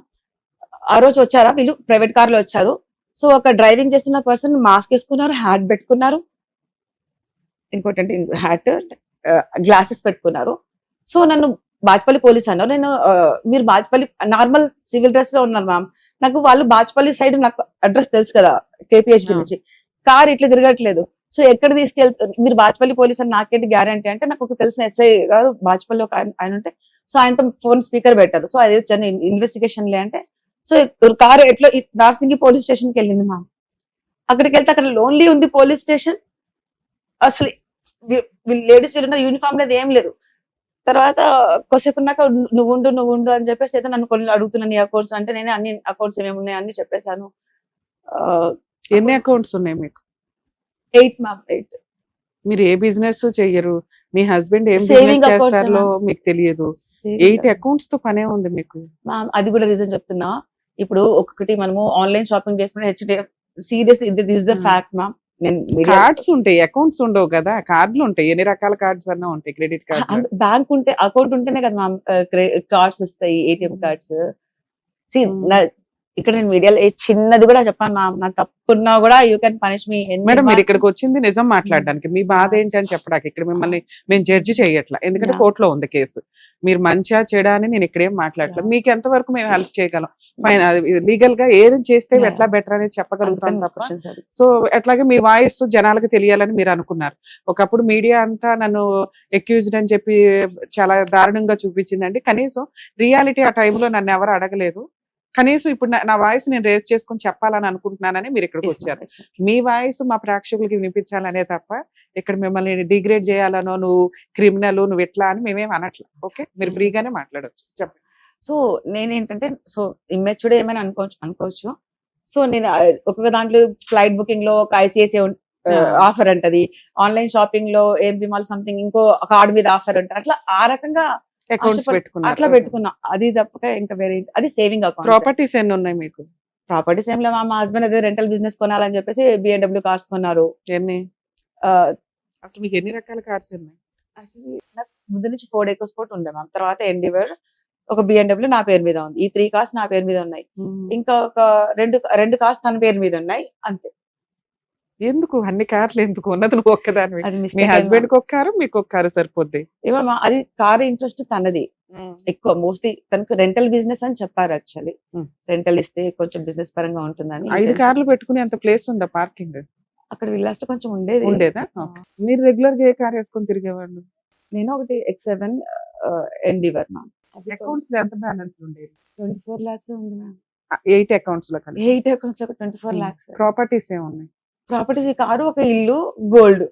ఆ రోజు వచ్చారా వీళ్ళు ప్రైవేట్ కార్ లో వచ్చారు. సో ఒక డ్రైవింగ్ చేస్తున్న పర్సన్ మాస్క్ వేసుకున్నారు, హ్యాట్ పెట్టుకున్నారు, ఇంకోటి అంటే హ్యాట్, గ్లాసెస్ పెట్టుకున్నారు. సో నన్ను బాజ్పల్లి పోలీస్ అన్నారు. నేను మీరు బాజ్పల్లి నార్మల్ సివిల్ డ్రెస్ లో ఉన్నారు మ్యామ్. నాకు వాళ్ళు బాజ్పల్లి సైడ్ నాకు అడ్రస్ తెలుసు కదా కేపీహెచ్బి నుంచి, కార్ ఇట్లా తిరగట్లేదు. సో ఎక్కడ తీసుకెళ్తారు మీరు బాజ్పల్లి పోలీస్ అని నాకేంటి గ్యారంటీ అంటే, నాకు ఒక తెలిసిన ఎస్ఐ గారు బాజ్పల్లి ఒక ఆయన ఉంటే, సో ఆయనతో ఫోన్ స్పీకర్ పెట్టారు. సో అదే ఇన్వెస్టిగేషన్ లే అంటే, సో కారు ఎట్లా నార్సింగి పోలీస్ స్టేషన్ కి వెళ్ళింది మ్యామ్. అక్కడికి వెళ్తే అక్కడ లోన్లీ ఉంది పోలీస్ స్టేషన్. అసలు లేడీస్ వీళ్ళున్న యూనిఫామ్ లేదు, ఏం లేదు. తర్వాత కొద్దిసేపు ఉన్నాక నువ్వు ఉండు అని చెప్పేసి అయితే నన్ను కొన్ని అడుగుతున్నాను, నీ అకౌంట్స్ అంటే నేను అన్ని అకౌంట్స్ ఏమేమి ఉన్నాయి అన్ని చెప్పేశాను. ఎన్ని అకౌంట్స్ ఉన్నాయి మీకు? 8 మ్యామ్, 8. మీరు ఏ బిజినెస్ చెయ్యరు, మీ హస్బెండ్ ఏం Saving బిజినెస్ accounts చేస్తారో ఏమన్నా? మీకు తెలియదు. 8 అకౌంట్స్ తో పనే ఉంది మీకు. మ్యామ్ అది కూడా రీజన్ చెప్తున్నా. ఇప్పుడు ఒక్కొక్కటి మనము ఆన్లైన్ షాపింగ్ చేసుకుంటే HDF serious, this the fact ma'am. నేను కార్డ్స్ ఉంటాయి, అకౌంట్స్ ఉండవు కదా. కార్డులు ఉంటాయి, ఎన్ని రకాల కార్డ్స్ అన్నా ఉంటాయి, క్రెడిట్ కార్డ్. బ్యాంక్ ఉంటే అకౌంట్ ఉంటేనే కదా మ్యామ్ కార్డ్స్ వస్తాయి, ఏటీఎం కార్డ్స్. ఇక్కడ నేను మీడియాలో చిన్నది కూడా చెప్పాను మ్యామ్, నా తప్పున్నా కూడా you can punish me. Madam మీరు ఇక్కడికి వచ్చింది నిజం మాట్లాడడానికి, మీ బాధ ఏంటి అని చెప్పడానికి. ఇక్కడ మిమ్మల్ని మేము జడ్జి చేయట్లా, ఎందుకంటే కోర్టులో ఉంది కేసు. మీరు మంచిగా చెడా అని నేను ఇక్కడేం మాట్లాడలేదు. మీకు ఎంతవరకు మేము హెల్ప్ చేయగలం, లీగల్ గా ఏం చేస్తే ఎట్లా బెటర్ అనేది చెప్పగలుగుతాం తప్ప. సో అట్లాగే మీ వాయిస్ జనాలకు తెలియాలని మీరు అనుకున్నారు. ఒకప్పుడు మీడియా అంతా నన్ను ఎక్యూజ్డ్ అని చెప్పి చాలా దారుణంగా చూపించిందండి. కనీసం రియాలిటీ ఆ టైంలో నన్ను ఎవరు అడగలేదు. కనీసం ఇప్పుడు నా వాయిస్ నేను రేస్ చేసుకుని చెప్పాలని అనుకుంటున్నానని మీరు ఇక్కడికి వచ్చారు. మీ వాయిస్ మా ప్రేక్షకులకి వినిపించాలనే తప్ప ఇక్కడ మిమ్మల్ని డిగ్రేడ్ చేయాలనో, నువ్వు క్రిమినల్, నువ్వు ఎట్లా అని మేమేం అనట్లా. ఓకే, మీరు ఫ్రీగానే మాట్లాడొచ్చు, చెప్పండి. సో నేనేంటంటే, సో ఇమ్మెచ్యూర్డ్ ఏమైనా అనుకోవచ్చు. సో నేను ఒక్కొక్క దాంట్లో ఫ్లైట్ బుకింగ్ లో ఒక ఐసిఐసిఐ ఆఫర్ అంటది, ఆన్లైన్ షాపింగ్ లో ఏం విమాల్ సంథింగ్ ఇంకో కార్డు మీద ఆఫర్ అంటారు. అట్లా ఆ రకంగా అకౌంట్స్ పెట్టుకున్నారు, అట్లా పెట్టుకున్నా. అది తప్పక ఇంకా వేరే అది సేవింగ్ అకౌంట్. ప్రాపర్టీస్ ఎన్ని ఉన్నాయి మీకు? ప్రాపర్టీస్ ఏం లేవు. మా హస్బెండ్ అదే రెంటల్ బిజినెస్ కొనాలని చెప్పేసి BMW కార్స్ కొన్నారు. ఎన్ని? అసలు మీకు ఎన్ని రకాల కార్స్ ఉన్నాయి? అసలు నాకు ముందు నుంచి ఫోర్డ్ ఎకోస్పోర్ట్ ఉండే మ్యామ్, తర్వాత ఎండివర్, ఒక BMW నా పేరు మీద ఉంది. ఈ 3 కార్స్ నా పేరు మీద ఉన్నాయి. ఇంకా ఒక రెండు కార్స్ తన పేరు మీద ఉన్నాయి, అంతే. ఎందుకు అన్ని కార్లు ఎందుకు? ఉన్నది నువ్వు ఒక్కదాని. అది మీ మిస్టేక్. హస్బెండ్ కి ఒక కారు, మీకు ఒక కారు సరిపోద్ది. ఏమో అది కార్ ఇంట్రెస్ట్ తనది ఎక్కువ. మోస్ట్లీ తనకు రెంటల్ బిజినెస్ అని చెప్పారు. యాక్చువల్లీ రెంటల్ ఇస్తే కొంచెం బిజినెస్ పరంగా ఉంటుందని. 5 కార్లు పెట్టుకునే అంత ప్లేస్ ఉందా పార్కింగ్? అక్కడ విల్లాస్ట్ కొంచెం ఉండేదా? మీరు రెగ్యులర్ గా ఏ కార్ వేసుకొని తిరిగేవాళ్ళు? నేను ఒకటి X7 ఎండివర్ మ్యామ్. అకౌంట్స్ ఎంత బ్యాలెన్స్ ఉండేది? 24 lakhs ఉంది మ్యామ్. 8 అకౌంట్స్ లో కలిపి 8 అకౌంట్స్ లో 24 lakhs. ప్రాపర్టీస్ ఏమున్నాయి? ప్రాపర్టీస్ ఈ కారు, ఒక ఇల్లు, గోల్డ్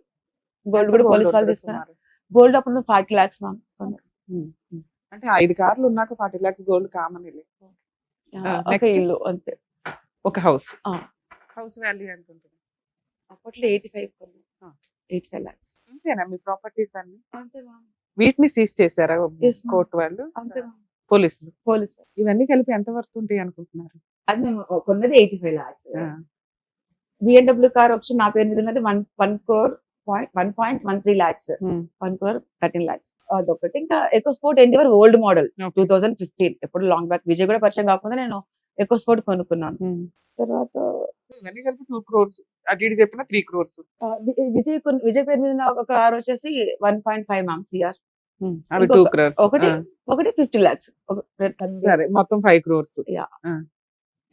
కూడా పోలీస్ వాళ్ళు తీసుకున్నారు. గోల్డ్ అప్పుడు 40 lakhs మ్యామ్. అంటే 5 కార్లు ఉన్నాక 40 lakhs గోల్డ్ కామన్. ఒక ఇల్లు అంతే. ఒక హౌస్ వాల్యూ ఎంత ఉంటుంది? అప్పట్లో 85 lakhs. అంతేనా మీ ప్రాపర్టీస్ అన్ని? అంతే మ్యామ్. వీటిని సీజ్ చేశారా Yes, ma'am. కోర్టు వాళ్ళు, అంతే పోలీసులు? పోలీస్ ఇవన్నీ కలిపి ఎంత వర్త్ ఉంటాయి అనుకుంటున్నారు? అది మేము కొన్నది 85 lakhs. BMW కార్ వచ్చి నా పేరు మీద ఉన్నది 1.13 lakhs. 1.13 lakhs అదొకటి. ఇంకా ఎకోస్పోర్ట్ ఎండివర్ ఓల్డ్ మోడల్ 2015, ఎప్పుడు లాంగ్ బ్యాక్. విజయ్ కూడా పరిచయం కాకుండా నేను ఎక్కువ స్పోర్ట్ కొనుక్కున్నాను. తర్వాత ఇవన్నీ కలిపి 2 crores అటు ఇటు చెప్పిన 3 crores. విజయ్ పేరు మీద ఉన్న ఒక కార్ వచ్చేసి 1.5 మ్యామ్ సిఆర్. అవి 2 ఇంకొక- crores. ఒకటి 50 lakhs. సరే మొత్తం 5 crores. Yeah.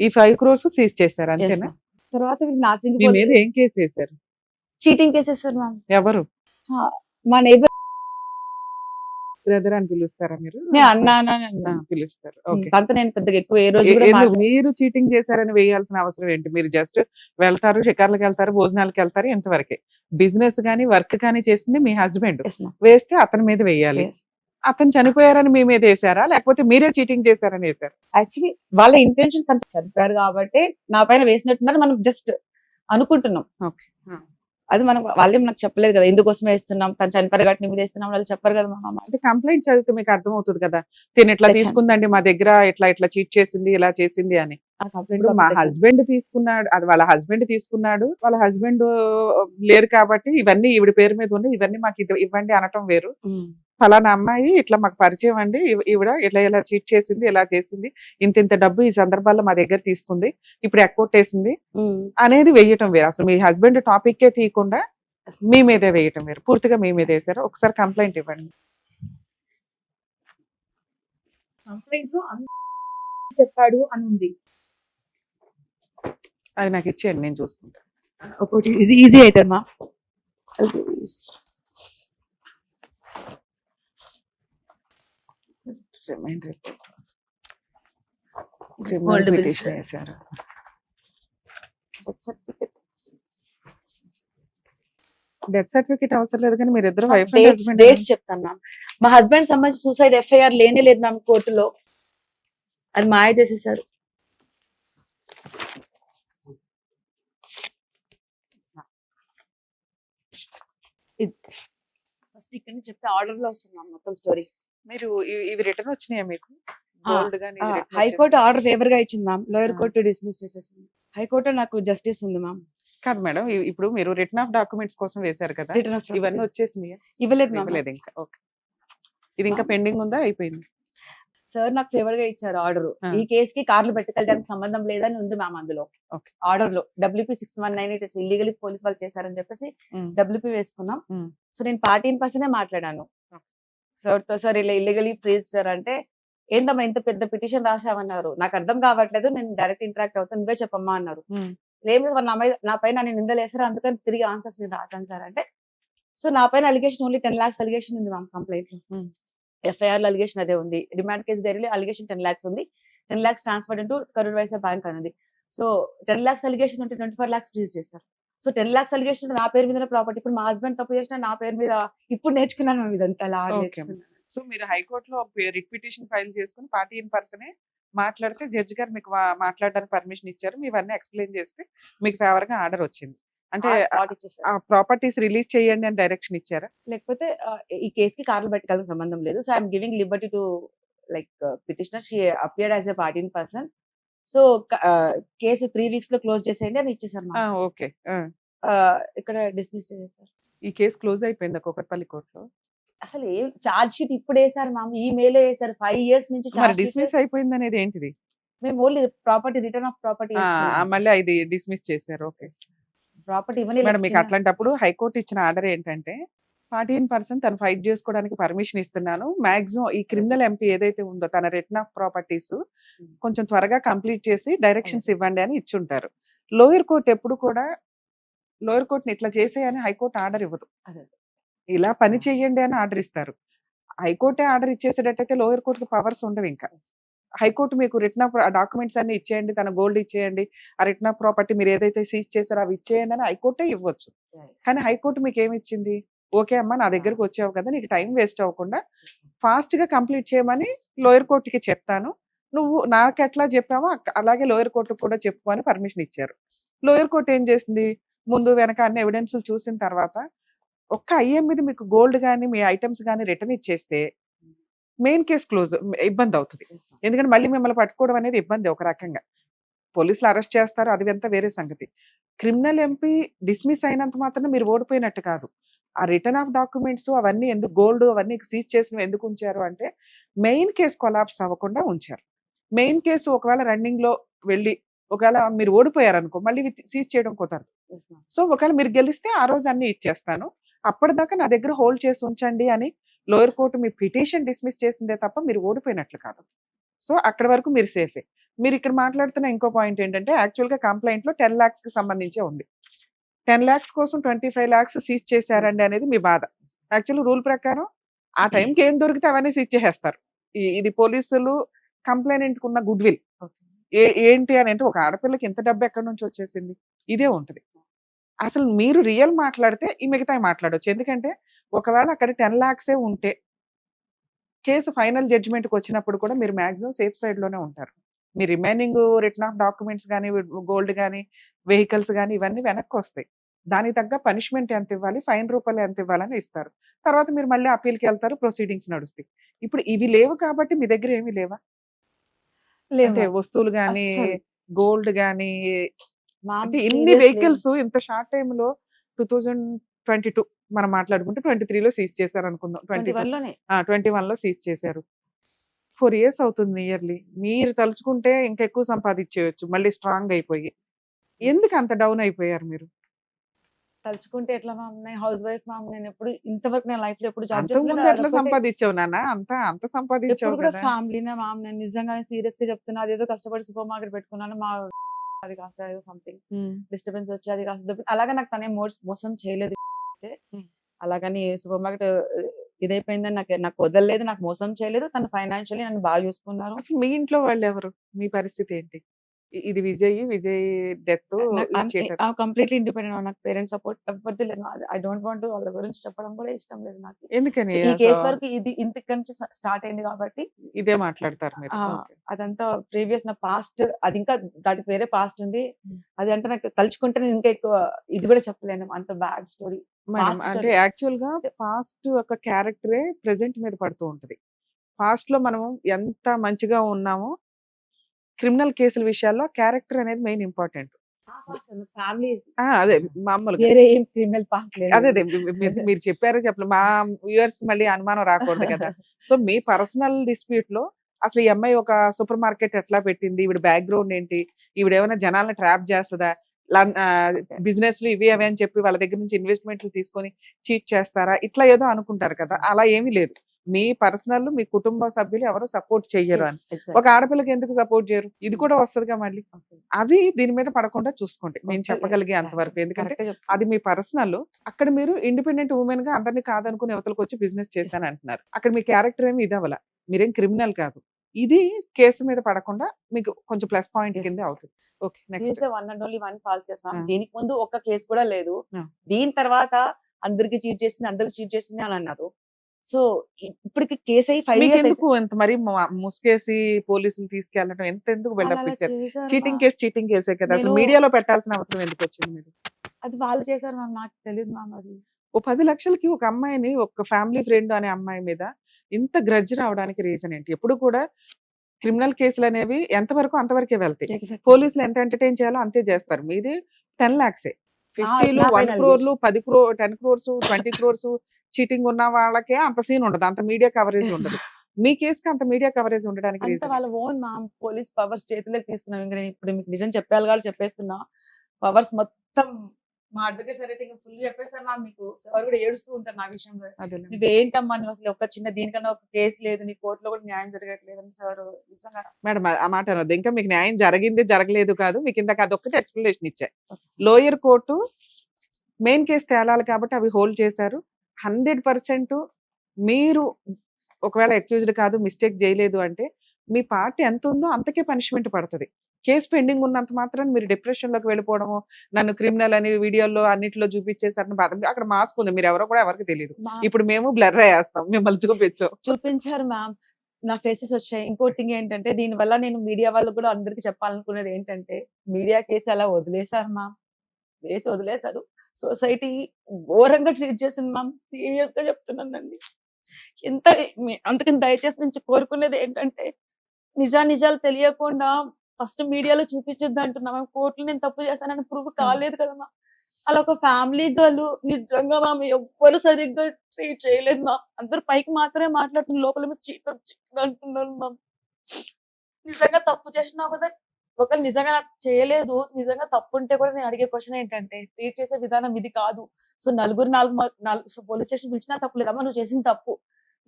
ఈ 5 crores సీజ్ చేశారు అంతేనా? తర్వాత వీళ్ళు నార్సింగ్ మీ మీద ఏం కేసు వేశారు? Cheating cases sir ma'am. ఎవరు మా నైబర్ బ్రదర్ అని పిలుస్తారా మీరు? నేను అన్నా పిలుస్తారు. ఓకే. అంత నేను పెద్దగా ఎక్కువ ఏ రోజు కూడా మీరు చీటింగ్ చేశారని వేయాల్సిన అవసరం ఏంటి? మీరు జస్ట్ వెళ్తారు, షికార్లకు వెళ్తారు, భోజనాలకు వెళ్తారు, ఇంతవరకే. బిజినెస్ గానీ వర్క్ కానీ చేసింది మీ హస్బెండ్. వేస్తే అతని మీద వేయాలి. అతను చనిపోయారని మీ మీద వేసారా లేకపోతే మీరే చీటింగ్ చేశారని వేసారు? యాక్చువల్లీ వాళ్ళ ఇంటెన్షన్ తను చనిపోయారు కాబట్టి నా పైన వేసినట్టున్నారు, మనం జస్ట్ అనుకుంటున్నాం. ఓకే. అది మనం వాళ్ళేం నాకు చెప్పలేదు కదా, ఎందుకోసం వేస్తున్నాం, తను చనిపోయారు కాబట్టి నీ మీద వేస్తున్నాం, వాళ్ళు చెప్పారు కదా మా అమ్మ. అంటే కంప్లైంట్ చదివితే మీకు అర్థం అవుతుంది కదా, తిని ఇట్లా తెచ్చాను. తీసుకుందండి మా దగ్గర, ఇట్లా చీట్ చేసింది, ఇలా చేసింది అని. ఆ కంప్లైంట్ ఇప్పుడు మా హస్బెండ్ తీసుకున్నాడు, అది వాళ్ళ హస్బెండ్ తీసుకున్నాడు, వాళ్ళ హస్బెండ్ లేరు కాబట్టి ఇవన్నీ ఈవిడ పేరు మీద ఉన్నాయి, ఇవన్నీ మాకు ఇవ్వండి అనటం వేరు. ఫలానా అమ్మాయి ఇట్లా మాకు పరిచయం అండి, ఈవిడ ఇలా చీట్ చేసింది, ఇలా చేసింది, ఇంత డబ్బు ఈ సందర్భాల్లో మా దగ్గర తీసుకుంది, ఇప్పుడు ఎక్కొట్టేసింది అనేది వేయటం వేరు. అసలు మీ హస్బెండ్ టాపిక్కే తీయకుండా మీ మీదే వేయటం వేరు. పూర్తిగా మీ మీద వేసారు. ఒకసారి కంప్లైంట్ ఇవ్వండి. కంప్లైంట్ లో చెప్పాడు అని ఉంది. అది నాకు ఇచ్చేయండి, నేను చూసుకుంటా. ఒకటి ఈజీ అవుతుంది మా. Gold bills. వేశారు. డెత్ సర్టిఫికేట్ అవసరం లేదు కానీ మీరు ఇద్దరు వైఫ్ అండ్ హస్బెండ్. డేట్స్ చెప్తాను మ్యామ్. మా హస్బెండ్ సంబంధించి సూసైడ్ ఎఫ్ఐఆర్ లేనే లేదు మ్యామ్ కోర్టులో, అది మాయ చేసేసారు. ఫస్ట్ ఇక్కడ నుంచి చెప్తే ఆర్డర్ లో వస్తుంది మ్యామ్ మొత్తం స్టోరీ. మీరు ఇవి రిటర్న్ వచ్చినాయా మీకు? గోల్డ్ గానీ ఇవి return హైకోర్టు ఆర్డర్ ఫేవర్ గా ఇచ్చింది మ్యామ్, లోయర్ కోర్టు డిస్మిస్ చేసేసింది. హైకోర్టు నాకు జస్టిస్ ఉంది మ్యామ్. కాదు మేడం, ఇప్పుడు మీరు రిటర్న్ ఆఫ్ డాక్యుమెంట్స్ కోసం వేశారు కదా, రిటర్న్ ఆఫ్ ఇవన్నీ వచ్చేసినాయా? ఇవ్వలేదు మ్యామ్. ఇవ్వలేదు ఇంకా. ఓకే. ఇది ఇంకా పెండింగ్ ఉందా, అయిపోయింది? సార్ నాకు ఫేవర్ గా ఇచ్చారు ఆర్డర్. ఆ. ఈ కేసు కి కార్లు పెట్టుకెళ్ళడానికి సంబంధం లేదని ఉంది మ్యామ్ అందులో. ఓకే. ఆర్డర్ లో WP 6198 ఇల్లీగల్ పోలీస్ వాళ్ళు చేశారని చెప్పేసి WP వేసుకున్నాం. ఉమ్. సో నేను పార్టీ ఇన్ పర్సనే మాట్లాడాను ఓకే. సార్ తో. సార్ ఇలా ఇల్లీగలీ ఫ్రీజ్ సార్ అంటే, ఏందమ్మా ఇంత పెద్ద పిటిషన్ రాసామన్నారు, నాకు అర్థం కావట్లేదు, నేను డైరెక్ట్ ఇంటరాక్ట్ అవుతాను, నువ్వే చెప్పమ్మా అన్నారు. ఉమ్. ఏం సార్ నా పైన నేను నిందలు వేసారు, అందుకని తిరిగి ఆన్సర్స్ నేను రాశాను సార్ అంటే, సో నా పైన అలిగేషన్ ఓన్లీ 10 lakhs అలిగేషన్ ఉంది మ్యామ్ కంప్లైంట్ లో. ఉమ్. ఎఫ్ఐఆర్ లో అలిగేషన్ అదే ఉంది, రిమాండ్ కేసు డైరీలో అలిగేషన్ 10 lakhs ఉంది, 10 lakhs transfer into Karur Vysya bank అనేది. సో 10 lakhs అలిగేషన్ ఉంటే 24 lakhs ఫ్రీజ్ చేశారు. సో 10 lakhs అలిగేషన్ ఉంటే నా పేరు మీద ప్రాపర్టీ, ఇప్పుడు మా హస్బెండ్ తప్పు చేసిన నా పేరు మీద, ఇప్పుడు నేర్చుకున్నాను మ్యామ్ ఇదంతా అలా ఓకే. నేర్చుకున్నాను. సో మీరు హైకోర్టులో రిట్ పిటిషన్ ఫైల్ చేసుకుని పార్టీ ఇన్ పర్సనే మాట్లాడితే జడ్జి గారు మీకు మాట్లాడడానికి పర్మిషన్ ఇచ్చారు, మీవన్నీ ఎక్స్ప్లెయిన్ చేస్తే మీకు ఫేవర్ గా ఆర్డర్ వచ్చింది. అంటే స్పాట్ ఇచ్చేసారు. ఆ ప్రాపర్టీస్ రిలీజ్ చేయండి అని డైరెక్షన్ ఇచ్చారా? లేకపోతే ఈ కేసుకి కార్లు పెట్టుకోవాల్సిన సంబంధం లేదు. So I'm giving Liberty to like petitioner, she appeared as a party in person. So case 3 weeks లో క్లోజ్ చేసేయండి అని ఇచ్చేసారు ఆ, మ్యామ్. ఓకే. ఇక్కడ డిస్మిస్ చేసేసారు. ఈ కేసు క్లోజ్ అయిపోయింది కూకట్పల్లి కోర్టులో. అసలు ఏం చార్జ్ షీట్ ఇప్పుడు వేసారు మ్యామ్, ఈ మేలో వేసారు. 5 years నుంచి మరి చార్జ్ షీట్. డిస్మిస్ అయిపోయింది అనేది ఏంటిది? మేము only property return of property మళ్ళీ ఇది డిస్మిస్ చేశారు. ఓకే ప్రాపర్టీ ఇవన్నీ మేడం, మీకు అట్లాంటప్పుడు హైకోర్టు ఇచ్చిన ఆర్డర్ ఏంటంటే, పార్టీ ఇన్ పర్సన్ తను ఫైట్ చేసుకోవడానికి పర్మిషన్ ఇస్తున్నాను, మాక్సిమం ఈ క్రిమినల్ ఎంపీ ఏదైతే ఉందో తన రిటర్న్ ఆఫ్ ప్రాపర్టీస్ కొంచెం త్వరగా కంప్లీట్ చేసి డైరెక్షన్స్ ఇవ్వండి అని ఇచ్చుంటారు. లోయర్ కోర్టు ఎప్పుడు కూడా లోయర్ కోర్టుని ఇట్లా చేసేయని హైకోర్టు ఆర్డర్ ఇవ్వదు, అదే. ఇలా పని చెయ్యండి అని ఆర్డర్ ఇస్తారు. హైకోర్టే ఆర్డర్ ఇచ్చేసేటట్టయితే లోయర్ కోర్టుకి పవర్స్ ఉండవు. ఇంకా హైకోర్టు మీకు రిటర్న్ ఆఫ్ డాక్యుమెంట్స్ అన్ని ఇచ్చేయండి, తన గోల్డ్ ఇచ్చేయండి, ఆ రిటర్న్ ఆఫ్ ప్రాపర్టీ మీరు ఏదైతే సీజ్ చేశారో అవి ఇచ్చేయండి అని హైకోర్టే ఇవ్వచ్చు. కానీ హైకోర్టు మీకు ఏమి ఇచ్చింది, ఓకే అమ్మా నా దగ్గరకు వచ్చావు కదా, నీకు టైం వేస్ట్ అవ్వకుండా ఫాస్ట్ గా కంప్లీట్ చేయమని లోయర్ కోర్టుకి చెప్తాను, నువ్వు నాకు ఎట్లా చెప్పావో అలాగే లోయర్ కోర్టుకు కూడా చెప్పుకోని పర్మిషన్ ఇచ్చారు. లోయర్ కోర్టు ఏం చేసింది, ముందు వెనక అన్ని ఎవిడెన్స్ చూసిన తర్వాత ఒక్క ఐఎం మీద మీకు గోల్డ్ గానీ మీ ఐటమ్స్ గానీ రిటర్న్ ఇచ్చేస్తే మెయిన్ కేసు క్లోజ్, ఇబ్బంది అవుతుంది. ఎందుకంటే మళ్ళీ మిమ్మల్ని పట్టుకోవడం అనేది ఇబ్బంది. ఒక రకంగా పోలీసులు అరెస్ట్ చేస్తారు, అది ఎంత వేరే సంగతి. క్రిమినల్ ఎంపీ డిస్మిస్ అయినంత మాత్రం మీరు ఓడిపోయినట్టు కాదు. ఆ రిటర్న్ ఆఫ్ డాక్యుమెంట్స్ అవన్నీ ఎందుకు, గోల్డ్ అవన్నీ సీజ్ చేసినవి ఎందుకు ఉంచారు అంటే మెయిన్ కేసు కొలాప్స్ అవ్వకుండా ఉంచారు. మెయిన్ కేసు ఒకవేళ రన్నింగ్ లో వెళ్ళి ఒకవేళ మీరు ఓడిపోయారనుకో మళ్ళీ సీజ్ చేయడం కుదరదు. సో ఒకవేళ మీరు గెలిస్తే ఆ రోజు అన్ని ఇచ్చేస్తాను, అప్పటిదాకా నా దగ్గర హోల్డ్ చేసి ఉంచండి అని లోయర్ కోర్టు మీ పిటిషన్ డిస్మిస్ చేసిందే తప్ప మీరు ఓడిపోయినట్లు కాదు. సో అక్కడ వరకు మీరు సేఫే. మీరు ఇక్కడ మాట్లాడుతున్న ఇంకో పాయింట్ ఏంటంటే యాక్చువల్గా కంప్లైంట్ లో 10 lakhs కి సంబంధించే ఉంది. 10 lakhs కోసం 25 lakhs సీజ్ చేశారండి అనేది మీ బాధ. యాక్చువల్ రూల్ ప్రకారం ఆ టైంకి ఏం దొరికితే అవన్నీ సీజ్ చేసేస్తారు. ఇది పోలీసులు కంప్లైంట్ ఉన్న గుడ్ విల్. ఏంటి అని అంటే ఒక ఆడపిల్లకి ఇంత డబ్బు ఎక్కడి నుంచి వచ్చేసింది, ఇదే ఉంటుంది. అసలు మీరు రియల్ మాట్లాడితే ఈ మిగతా మాట్లాడవచ్చు. ఎందుకంటే ఒకవేళ అక్కడ 10 lakhs ఉంటే కేసు ఫైనల్ జడ్జిమెంట్కి వచ్చినప్పుడు కూడా మీరు మాక్సిమం సేఫ్ సైడ్ లోనే ఉంటారు. మీ రిమైనింగ్ రిటర్న్ ఆఫ్ డాక్యుమెంట్స్ కానీ గోల్డ్ కానీ వెహికల్స్ కానీ ఇవన్నీ వెనక్కి వస్తాయి. దానికి తగ్గ పనిష్మెంట్ ఎంత ఇవ్వాలి, ఫైన్ రూపాయలు ఎంత ఇవ్వాలని ఇస్తారు. తర్వాత మీరు మళ్ళీ అప్పీల్కి వెళ్తారు, ప్రొసీడింగ్స్ నడుస్తాయి. ఇప్పుడు ఇవి లేవు కాబట్టి మీ దగ్గర ఏమీ లేవా? అంటే వస్తువులు కానీ గోల్డ్ కానీ అంటే ఇన్ని వెహికల్స్ ఇంత షార్ట్ టైమ్ లో 2022 మనం మాట్లాడుకుంటే 23లో సీజ్ చేశారు అనుకుందాం, 21 లో సీజ్ చేశారు. 4 years అవుతుంది నియర్లీ. మీరు తలుచుకుంటే ఇంకా ఎక్కువ సంపాదించేయచ్చు మళ్ళీ స్ట్రాంగ్ అయిపోయి. ఎందుకు అంత డౌన్ అయిపోయారు మీరు? తలుచుకుంటే ఎట్లా మ్యామ్, నేను హౌస్ వైఫ్ మ్యామ్. నేను ఎప్పుడు ఇంతవరకు నేను లైఫ్ లో ఎప్పుడు జాబ్ అంతకుముందు ఎట్లా సంపాదించావు నాన్న? అంత సంపాదించావు కూడా కదా. ఫ్యామిలీనే మ్యామ్. నేను నిజంగానే సీరియస్ గా చెప్తున్నా. అదేదో కష్టపడి సూపర్ మార్కెట్ పెట్టుకున్నాను, మా అది కాస్త ఏదో సంథింగ్ డిస్టర్బెన్స్ వచ్చి అది కాస్త అలాగే నాకు తనే మోసం చేయలేదు. అలాగని సూపర్ మార్కెట్ ఇదైపోయిందని నాకు వదలలేదు, నాకు మోసం చేయలేదు. తను ఫైనాన్షియల్లీ నన్ను బాగా చూసుకున్నారు. అసలు మీ ఇంట్లో వాళ్ళు ఎవరు? మీ పరిస్థితి ఏంటి? ఇది విజయ్ డెత్ కంప్లీట్లీ ఇండిపెండెంట్. నాకు పేరెంట్స్ సపోర్ట్ ఎవరిది లేదు. ఐ డోంట్ వాంట్ వాళ్ళ గురించి చెప్పడం కూడా ఇష్టం లేదు నాకు. ఎందుకని ఈ కేసు వరకు ఇది ఇంత నుంచి స్టార్ట్ అయింది కాబట్టి ఇదే మాట్లాడతారు మీరు. అదంతా ప్రీవియస్ నా పాస్ట్, అది ఇంకా దానికి వేరే పాస్ట్ ఉంది. అది అంటే నాకు తలుచుకుంటే నేను ఇంకా ఎక్కువ ఇది కూడా చెప్పలేను, అంత బ్యాడ్ స్టోరీ. అంటే యాక్చువల్ గా పాస్ట్ ఒక క్యారెక్టరే ప్రెసెంట్ మీద పడుతూ ఉంటది. పాస్ట్ లో మనం ఎంత మంచిగా ఉన్నామో క్రిమినల్ కేసుల విషయాల్లో క్యారెక్టర్ అనేది మెయిన్ ఇంపార్టెంట్. అదే మామూలుగా అదే మీరు చెప్పారో చెప్పలేదు, మా వ్యూవర్స్ మళ్ళీ అనుమానం రాకూడదు కదా. సో మీ పర్సనల్ డిస్ప్యూట్ లో అసలు ఈ అమ్మాయి ఒక సూపర్ మార్కెట్ ఎట్లా పెట్టింది, ఈవిడ బ్యాక్గ్రౌండ్ ఏంటి, ఈవిడ ఏమైనా జనాలను ట్రాప్ చేస్తుందా, బిజినెస్ లు ఇవి అవి అని చెప్పి వాళ్ళ దగ్గర నుంచి ఇన్వెస్ట్మెంట్లు తీసుకొని చీట్ చేస్తారా, ఇట్లా ఏదో అనుకుంటారు కదా. అలా ఏమీ లేదు. మీ పర్సనల్ మీ కుటుంబ సభ్యులు ఎవరు సపోర్ట్ చెయ్యరు అని. ఒక ఆడపిల్లకి ఎందుకు సపోర్ట్ చేయరు? ఇది కూడా వస్తుందిగా మళ్ళీ. అవి దీని మీద పడకుండా చూసుకోండి నేను చెప్పగలిగే అంతవరకు. ఎందుకంటే అది మీ పర్సనల్. అక్కడ మీరు ఇండిపెండెంట్ ఉమెన్ గా అందరినీ కాదనుకుని యువతలకు వచ్చి బిజినెస్ చేశాను అంటున్నారు. అక్కడ మీ క్యారెక్టర్ ఏమి ఇది అవ్వాల, మీరేం క్రిమినల్ కాదు. ఇది కేసు మీద పడకుండా మీకు కొంచెం ప్లస్ పాయింట్ కింద అవుతుంది. Okay, next. దీనికి ముందు ఒక్క కేసు కూడా లేదు. దీని తర్వాత అందరికి చీట్ చేసింది అని అన్నారు. సో ఇప్పటికి కేసు అయ్యి 5 years ఎందుకు ఎంత మరి ముసుకేసి పోలీసులు తీసుకెళ్ళడం ఎందుకు బిల్డప్ ఇచ్చారు? చీటింగ్ కేసే కదా. అసలు మీడియాలో పెట్టాల్సిన అవసరం ఎందుకు వచ్చింది మీరు? అది వాళ్ళు చేశారు మ్యామ్, నాకు తెలియదు మ్యామ్. అది ఓ 10 లక్షలకి ఒక అమ్మాయిని, ఒక ఫ్యామిలీ ఫ్రెండ్ అనే అమ్మాయి మీద ఇంత గ్రడ్జ్ రావడానికి రీజన్ ఏంటి? ఎప్పుడు కూడా క్రిమినల్ కేసులు అనేవి ఎంతవరకు అంతవరకే వెళ్తాయి. పోలీసులు ఎంత ఎంటర్టైన్ చేయాలో అంతే చేస్తారు. మీది 10 lakhs, 50లు, 1 crore, 10 crores, 20 crores cheating ఉన్న వాళ్ళకే అంత సీన్ ఉండదు, అంత మీడియా కవరేజ్ ఉండదు. మీ కేసుకి అంత మీడియా కవరేజ్ ఉండడానికి వాళ్ళ ఓన్ మ్యామ్ పోలీస్ పవర్స్ చేతిలోకి తీసుకున్నాం. ఇంకా ఇప్పుడు మీకు నిజం చెప్పాలి కాబట్టి చెప్పేస్తున్నా. పవర్స్ మొత్తం మా అడ్వకేట్ సార్ అయితే ఫుల్ చెప్పేస్తారు మ్యామ్. మీకు సార్ కూడా ఏడుస్తూ ఉంటారు నా విషయంలో. నువ్వేంటమ్మా నువ్వు అసలు ఒక చిన్న దీనికన్నా ఒక కేసు లేదు, నీ కోర్టులో కూడా న్యాయం జరగట్లేదు అని సార్ నిజంగా. మేడం ఆ మాట అనొద్దు. ఇంకా మీకు న్యాయం జరిగింది జరగలేదు కాదు, మీకు ఇందాక అదొక్కటి ఎక్స్ప్లెనేషన్ ఇచ్చారు. లోయర్ కోర్టు మెయిన్ కేసు తేలాలి కాబట్టి అవి హోల్డ్ చేశారు. 100% మీరు ఒకవేళ అక్యూజ్డ్ కాదు, మిస్టేక్ చేయలేదు అంటే మీ పార్టీ ఎంత ఉందో అంతకే పనిష్మెంట్ పడుతుంది. కేసు పెండింగ్ ఉన్నంత మాత్రం మీరు డిప్రెషన్ లోకి వెళ్ళిపోవడము, నన్ను క్రిమినల్ అని వీడియోలో అన్నిట్లో చూపించేసారని బాధ. అక్కడ మాస్క్ ఉంది, మీరు ఎవరో కూడా ఎవరికి తెలియదు. ఇప్పుడు మేము బ్లర్ అయ్యేస్తాం, మిమ్మల్ని చూపించారు మ్యామ్, నా ఫేసెస్ వచ్చాయి. ఇంకోటి ఏంటంటే దీని వల్ల నేను మీడియా వాళ్ళకు కూడా అందరికి చెప్పాలనుకునేది ఏంటంటే, మీడియా కేసు అలా వదిలేశారు మ్యామ్, వేసి వదిలేశారు. సొసైటీ ఘోరంగా ట్రీట్ చేసింది మ్యామ్. సీరియస్ గా చెప్తున్నానండి. అందుకని దయచేసి నుంచి కోరుకునేది ఏంటంటే, నిజాలు తెలియకుండా ఫస్ట్ మీడియాలో చూపించొద్దు అంటున్నా. మేము కోర్టులో నేను తప్పు చేశానని ప్రూవ్ కాలేదు కదా మా. అలా ఒక ఫ్యామిలీ గర్ల్ నిజంగా మేము ఎవ్వరు సరిగ్గా ట్రీట్ చేయలేదు మా. అందరు పైకి మాత్రమే మాట్లాడుతున్నారు, లోపల చీట్ అంటున్నారు మా. నిజంగా తప్పు చేసినా కూడా ఒకవేళ నిజంగా నాకు చేయలేదు, నిజంగా తప్పు ఉంటే కూడా నేను అడిగే క్వశ్చన్ ఏంటంటే, ట్రీట్ చేసే విధానం ఇది కాదు. సో నలుగురు పోలీస్ స్టేషన్ పిలిచినా తప్పు లేదమ్మా, నువ్వు చేసింది తప్పు.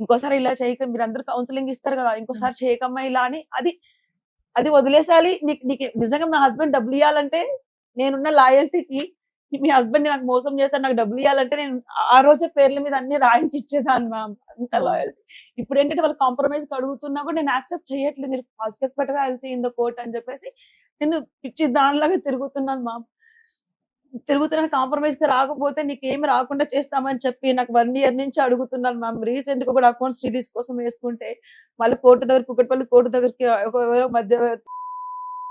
ఇంకోసారి ఇలా చేయక, మీరందరూ కౌన్సిలింగ్ ఇస్తారు కదా, ఇంకోసారి చేయకమ్మా ఇలా అని అది అది వదిలేసాలి. నీకు నిజంగా మా హస్బెండ్ డబ్బులు ఇవ్వాలంటే, నేనున్న లాయల్టీకి మీ హస్బెండ్ నాకు మోసం చేశాడు, నాకు డబ్బులు ఇవ్వాలంటే నేను ఆ రోజే పేర్ల మీద అన్ని రాయించి ఇచ్చేదాన్ని మ్యామ్. అంత లాయల్టీ. ఇప్పుడు ఏంటంటే వాళ్ళు కాంప్రమైజ్ అడుగుతున్నా కూడా నేను యాక్సెప్ట్ చేయట్లేదు. మీరు false case better I will see in the court అని చెప్పేసి నేను పిచ్చి దానిలాగా తిరుగుతున్నాను మ్యామ్. తిరుగుతున్నాను, కాంప్రమైజ్ కి రాకపోతే నీకేమి రాకుండా చేస్తామని చెప్పి నాకు 1 year నుంచి అడుగుతున్నాను మ్యామ్. రీసెంట్ గా కూడా అకౌంట్స్ రిలీజ్ కోసం వేసుకుంటే మళ్ళీ కోర్టు దగ్గర, కుకట్పల్లి కోర్టు దగ్గరికి ఎవరో మధ్య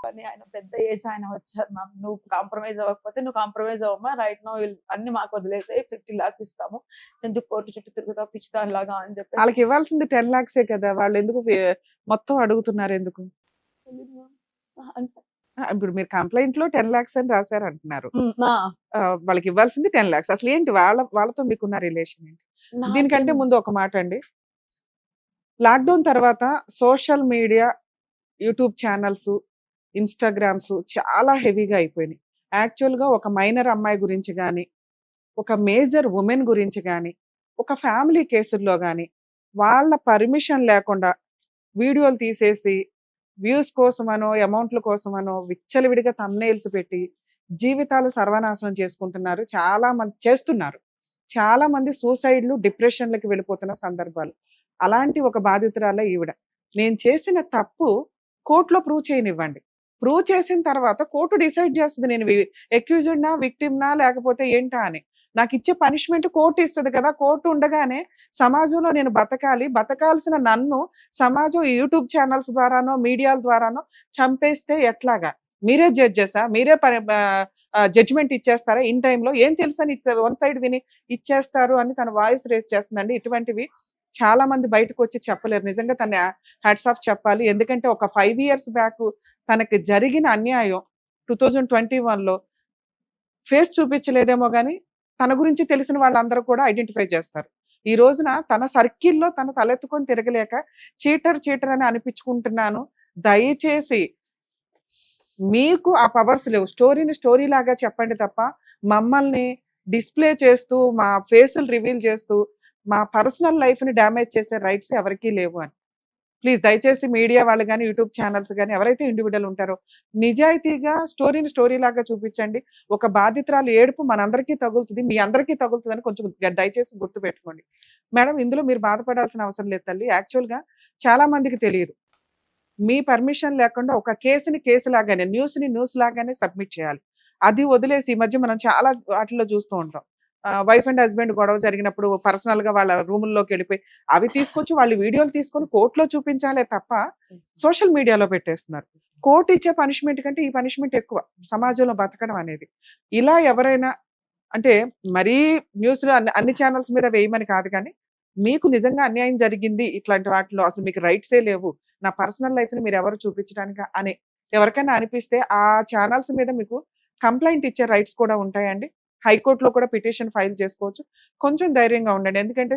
అని ఆయన పెద్ద ఏజ్ ఆయన వచ్చారు మ్యామ్. నువ్వు కాంప్రమైజ్ అవ్వకపోతే నువ్వు కాంప్రమైజ్ అవ్వమ్మా, రైట్ నో అన్ని మాకు వదిలేసాయి, 50 lakhs ఇస్తాము, ఎందుకు కోర్టు చుట్టూ తిరుగుతావు పిచ్చిదాని లాగా అని చెప్పి వాళ్ళకి ఇవ్వాల్సింది 10 lakhs కదా, వాళ్ళు ఎందుకు మొత్తం అడుగుతున్నారు ఎందుకు? ఇప్పుడు మీరు కంప్లైంట్ లో 10 lakhs అని రాశారు అంటున్నారు. వాళ్ళకి ఇవ్వాల్సింది 10 lakhs. అసలు ఏంటి వాళ్ళతో మీకున్న రిలేషన్ ఏంటి? దీనికంటే ముందు ఒక మాట అండి, లాక్డౌన్ తర్వాత social media, YouTube channels, Instagrams చాలా హెవీగా అయిపోయినాయి. యాక్చువల్గా ఒక మైనర్ అమ్మాయి గురించి కానీ, ఒక మేజర్ ఉమెన్ గురించి కానీ, ఒక ఫ్యామిలీ కేసుల్లో కానీ వాళ్ళ పర్మిషన్ లేకుండా వీడియోలు తీసేసి వ్యూస్ కోసమనో అమౌంట్ల కోసమనో విచ్చలవిడిగా థంబ్నెయిల్స్ పెట్టి జీవితాలు సర్వనాశనం చేసుకుంటున్నారు. చాలా మంది చేస్తున్నారు. చాలా మంది సూసైడ్లు, డిప్రెషన్లకి వెళ్ళిపోతున్న సందర్భాలు. అలాంటి ఒక బాధితురాలే ఈవిడ. నేను చేసిన తప్పు కోర్టులో ప్రూవ్ చేయనివ్వండి. ప్రూవ్ చేసిన తర్వాత కోర్టు డిసైడ్ చేస్తుంది నేను ఎక్యూజ్డ్నా, విక్టిమ్నా లేకపోతే ఏంటా అని. నాకు ఇచ్చే పనిష్మెంట్ కోర్టు ఇస్తుంది కదా. కోర్టు ఉండగానే సమాజంలో నేను బతకాల్సిన నన్ను సమాజం యూట్యూబ్ ఛానల్స్ ద్వారానో మీడియాల ద్వారానో చంపేస్తే ఎట్లాగా? మీరే జడ్జెసా? మీరే జడ్జిమెంట్ ఇచ్చేస్తారా ఇన్ టైంలో? ఏం తెలుసని వన్ సైడ్ విని ఇచ్చేస్తారు అని తన వాయిస్ రేస్ చేస్తుందండి. ఇటువంటివి చాలా మంది బయటకు వచ్చి చెప్పలేరు. నిజంగా తన హ్యాట్స్ ఆఫ్ చెప్పాలి. ఎందుకంటే ఒక 5 years బ్యాక్ తనకి జరిగిన అన్యాయం 2021లో ఫేస్ చూపించలేదేమో కానీ తన గురించి తెలిసిన వాళ్ళందరూ కూడా ఐడెంటిఫై చేస్తారు. ఈ రోజున తన సర్కిల్లో తన తలెత్తుకొని తిరగలేక చీటర్ అని అనిపించుకుంటున్నాను. దయచేసి మీకు ఆ పవర్స్ లేవు. స్టోరీని స్టోరీ లాగా చెప్పండి తప్ప మమ్మల్ని డిస్ప్లే చేస్తూ, మా ఫేసులు రివీల్ చేస్తూ, మా పర్సనల్ లైఫ్ని డ్యామేజ్ చేసే రైట్స్ ఎవరికీ లేవు అని ప్లీజ్ దయచేసి మీడియా వాళ్ళు కానీ, యూట్యూబ్ ఛానల్స్ కానీ, ఎవరైతే ఇండివిజువల్ ఉంటారో నిజాయితీగా స్టోరీని స్టోరీ లాగా చూపించండి. ఒక బాధితురాలు ఏడుపు మనందరికీ తగులుతుంది, మీ అందరికీ తగులుతుందని కొంచెం దయచేసి గుర్తుపెట్టుకోండి. మేడం, ఇందులో మీరు బాధపడాల్సిన అవసరం లేదు తల్లి. యాక్చువల్గా చాలా మందికి తెలియదు. మీ పర్మిషన్ లేకుండా ఒక కేసుని కేసు లాగానే, న్యూస్ని న్యూస్ లాగానే సబ్మిట్ చేయాలి. అది వదిలేసి ఈ మధ్య మనం చాలా వాటిలో చూస్తూ ఉంటాం. వైఫ్ అండ్ హస్బెండ్ గొడవ జరిగినప్పుడు పర్సనల్ గా వాళ్ళ రూముల్లోకి వెళ్ళిపోయి అవి తీసుకొచ్చి వాళ్ళు వీడియోలు తీసుకొని కోర్టులో చూపించాలే తప్ప సోషల్ మీడియాలో పెట్టేస్తున్నారు. కోర్టు ఇచ్చే పనిష్మెంట్ కంటే ఈ పనిష్మెంట్ ఎక్కువ సమాజంలో బతకడం అనేది. ఇలా ఎవరైనా అంటే మరీ న్యూస్ అన్ని ఛానల్స్ మీద వేయమని కాదు, కానీ మీకు నిజంగా అన్యాయం జరిగింది ఇట్లాంటి వాటిలో అసలు మీకు రైట్సే లేవు, నా పర్సనల్ లైఫ్ ని మీరు ఎవరు చూపించడానికి అని ఎవరికైనా అనిపిస్తే ఆ ఛానల్స్ మీద మీకు కంప్లైంట్ ఇచ్చే రైట్స్ కూడా ఉంటాయండి. హైకోర్టులో కూడా పిటిషన్ ఫైల్ చేసుకోవచ్చు. కొంచెం ధైర్యంగా ఉండండి. ఎందుకంటే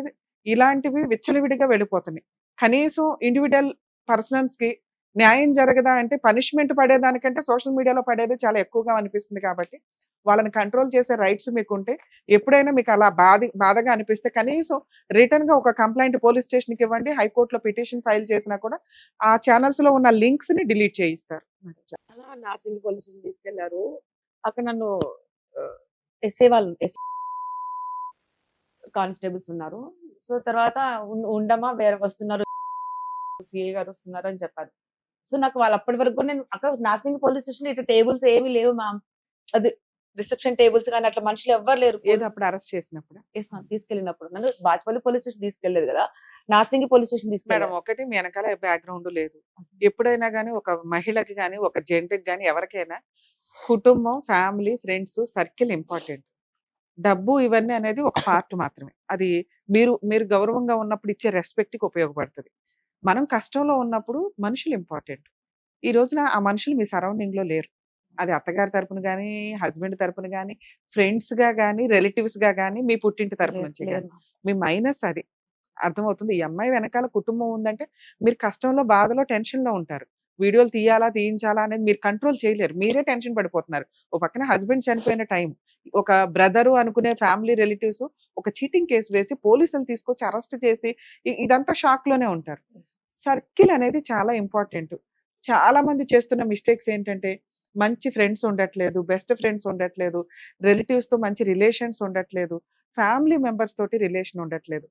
ఇలాంటివి విచ్చలవిడిగా వెళ్ళిపోతున్నాయి. కనీసం ఇండివిజువల్ పర్సన్స్ కి న్యాయం జరగదా అంటే పనిష్మెంట్ పడేదానికంటే సోషల్ మీడియాలో పడేది చాలా ఎక్కువగా అనిపిస్తుంది. కాబట్టి వాళ్ళని కంట్రోల్ చేసే రైట్స్ మీకు ఉంటే ఎప్పుడైనా మీకు అలా బాధగా అనిపిస్తే కనీసం రిటర్న్ గా ఒక కంప్లైంట్ పోలీస్ స్టేషన్కి ఇవ్వండి. హైకోర్టులో పిటిషన్ ఫైల్ చేసినా కూడా ఆ ఛానల్స్ లో ఉన్న లింక్స్ ని డిలీట్ చేయిస్తారు. అలా నార్సింగ్ పోలీస్ స్టేషన్ తీసుకెళ్లారు. అక్కడ నన్ను ఎస్ఐ వాళ్ళు కానిస్టేబుల్స్ ఉన్నారు. సో తర్వాత ఉండమా వేరే వస్తున్నారు, సిఐ గారు వస్తున్నారు అని చెప్పారు. సో నాకు వాళ్ళు అప్పటి వరకు నేను అక్కడ నార్సింగ్ పోలీస్ స్టేషన్ ఇట్లా టేబుల్స్ ఏమీ లేవు మ్యామ్. అది రిసెప్షన్ టేబుల్స్ కానీ అట్లా మనుషులు ఎవ్వరు లేరు. ఏదో అప్పుడు అరెస్ట్ చేసినప్పుడు తీసుకెళ్ళినప్పుడు నన్ను బాజ్పల్లి పోలీస్ స్టేషన్ తీసుకెళ్లేదు కదా, నార్సింగ్ పోలీస్ స్టేషన్ మేడం తీసుకెళ్ళారు. ఒకటి మీ వెనకాల బ్యాక్గ్రౌండ్ లేదు. ఎప్పుడైనా కానీ ఒక మహిళకి కానీ ఒక జెంట్కి కానీ ఎవరికైనా కుటుంబం, ఫ్యామిలీ, ఫ్రెండ్స్, సర్కిల్ ఇంపార్టెంట్. డబ్బు ఇవన్నీ అనేది ఒక పార్ట్ మాత్రమే. అది మీరు గౌరవంగా ఉన్నప్పుడు ఇచ్చే రెస్పెక్ట్కి ఉపయోగపడుతుంది. మనం కష్టంలో ఉన్నప్పుడు మనుషులు ఇంపార్టెంట్. ఈ రోజున ఆ మనుషులు మీ సరౌండింగ్ లో లేరు. అది అత్తగారి తరపున కానీ, హస్బెండ్ తరపున కానీ, ఫ్రెండ్స్ గా కానీ, రిలేటివ్స్ గా కానీ, మీ పుట్టింటి తరపు నుంచి కానీ. మీ మైనస్ అది అర్థమవుతుంది. ఈ అమ్మాయి వెనకాల కుటుంబం ఉందంటే మీరు కష్టంలో, బాధలో, టెన్షన్ లో ఉంటారు. వీడియోలు తీయాలా తీయించాలా అనేది మీరు కంట్రోల్ చేయలేరు, మీరే టెన్షన్ పడిపోతున్నారు. ఓ పక్కన హస్బెండ్ చనిపోయిన టైం, ఒక బ్రదరు అనుకునే ఫ్యామిలీ రిలేటివ్స్ ఒక చీటింగ్ కేసు వేసి పోలీసులు తీసుకొచ్చి అరెస్ట్ చేసి ఇదంతా షాక్ లోనే ఉంటారు. సర్కిల్ అనేది చాలా ఇంపార్టెంట్. చాలా మంది చేస్తున్న మిస్టేక్స్ ఏంటంటే మంచి ఫ్రెండ్స్ ఉండట్లేదు, బెస్ట్ ఫ్రెండ్స్ ఉండట్లేదు, రిలేటివ్స్ తో మంచి రిలేషన్స్ ఉండట్లేదు, ఫ్యామిలీ మెంబర్స్ తోటి రిలేషన్ ఉండట్లేదు.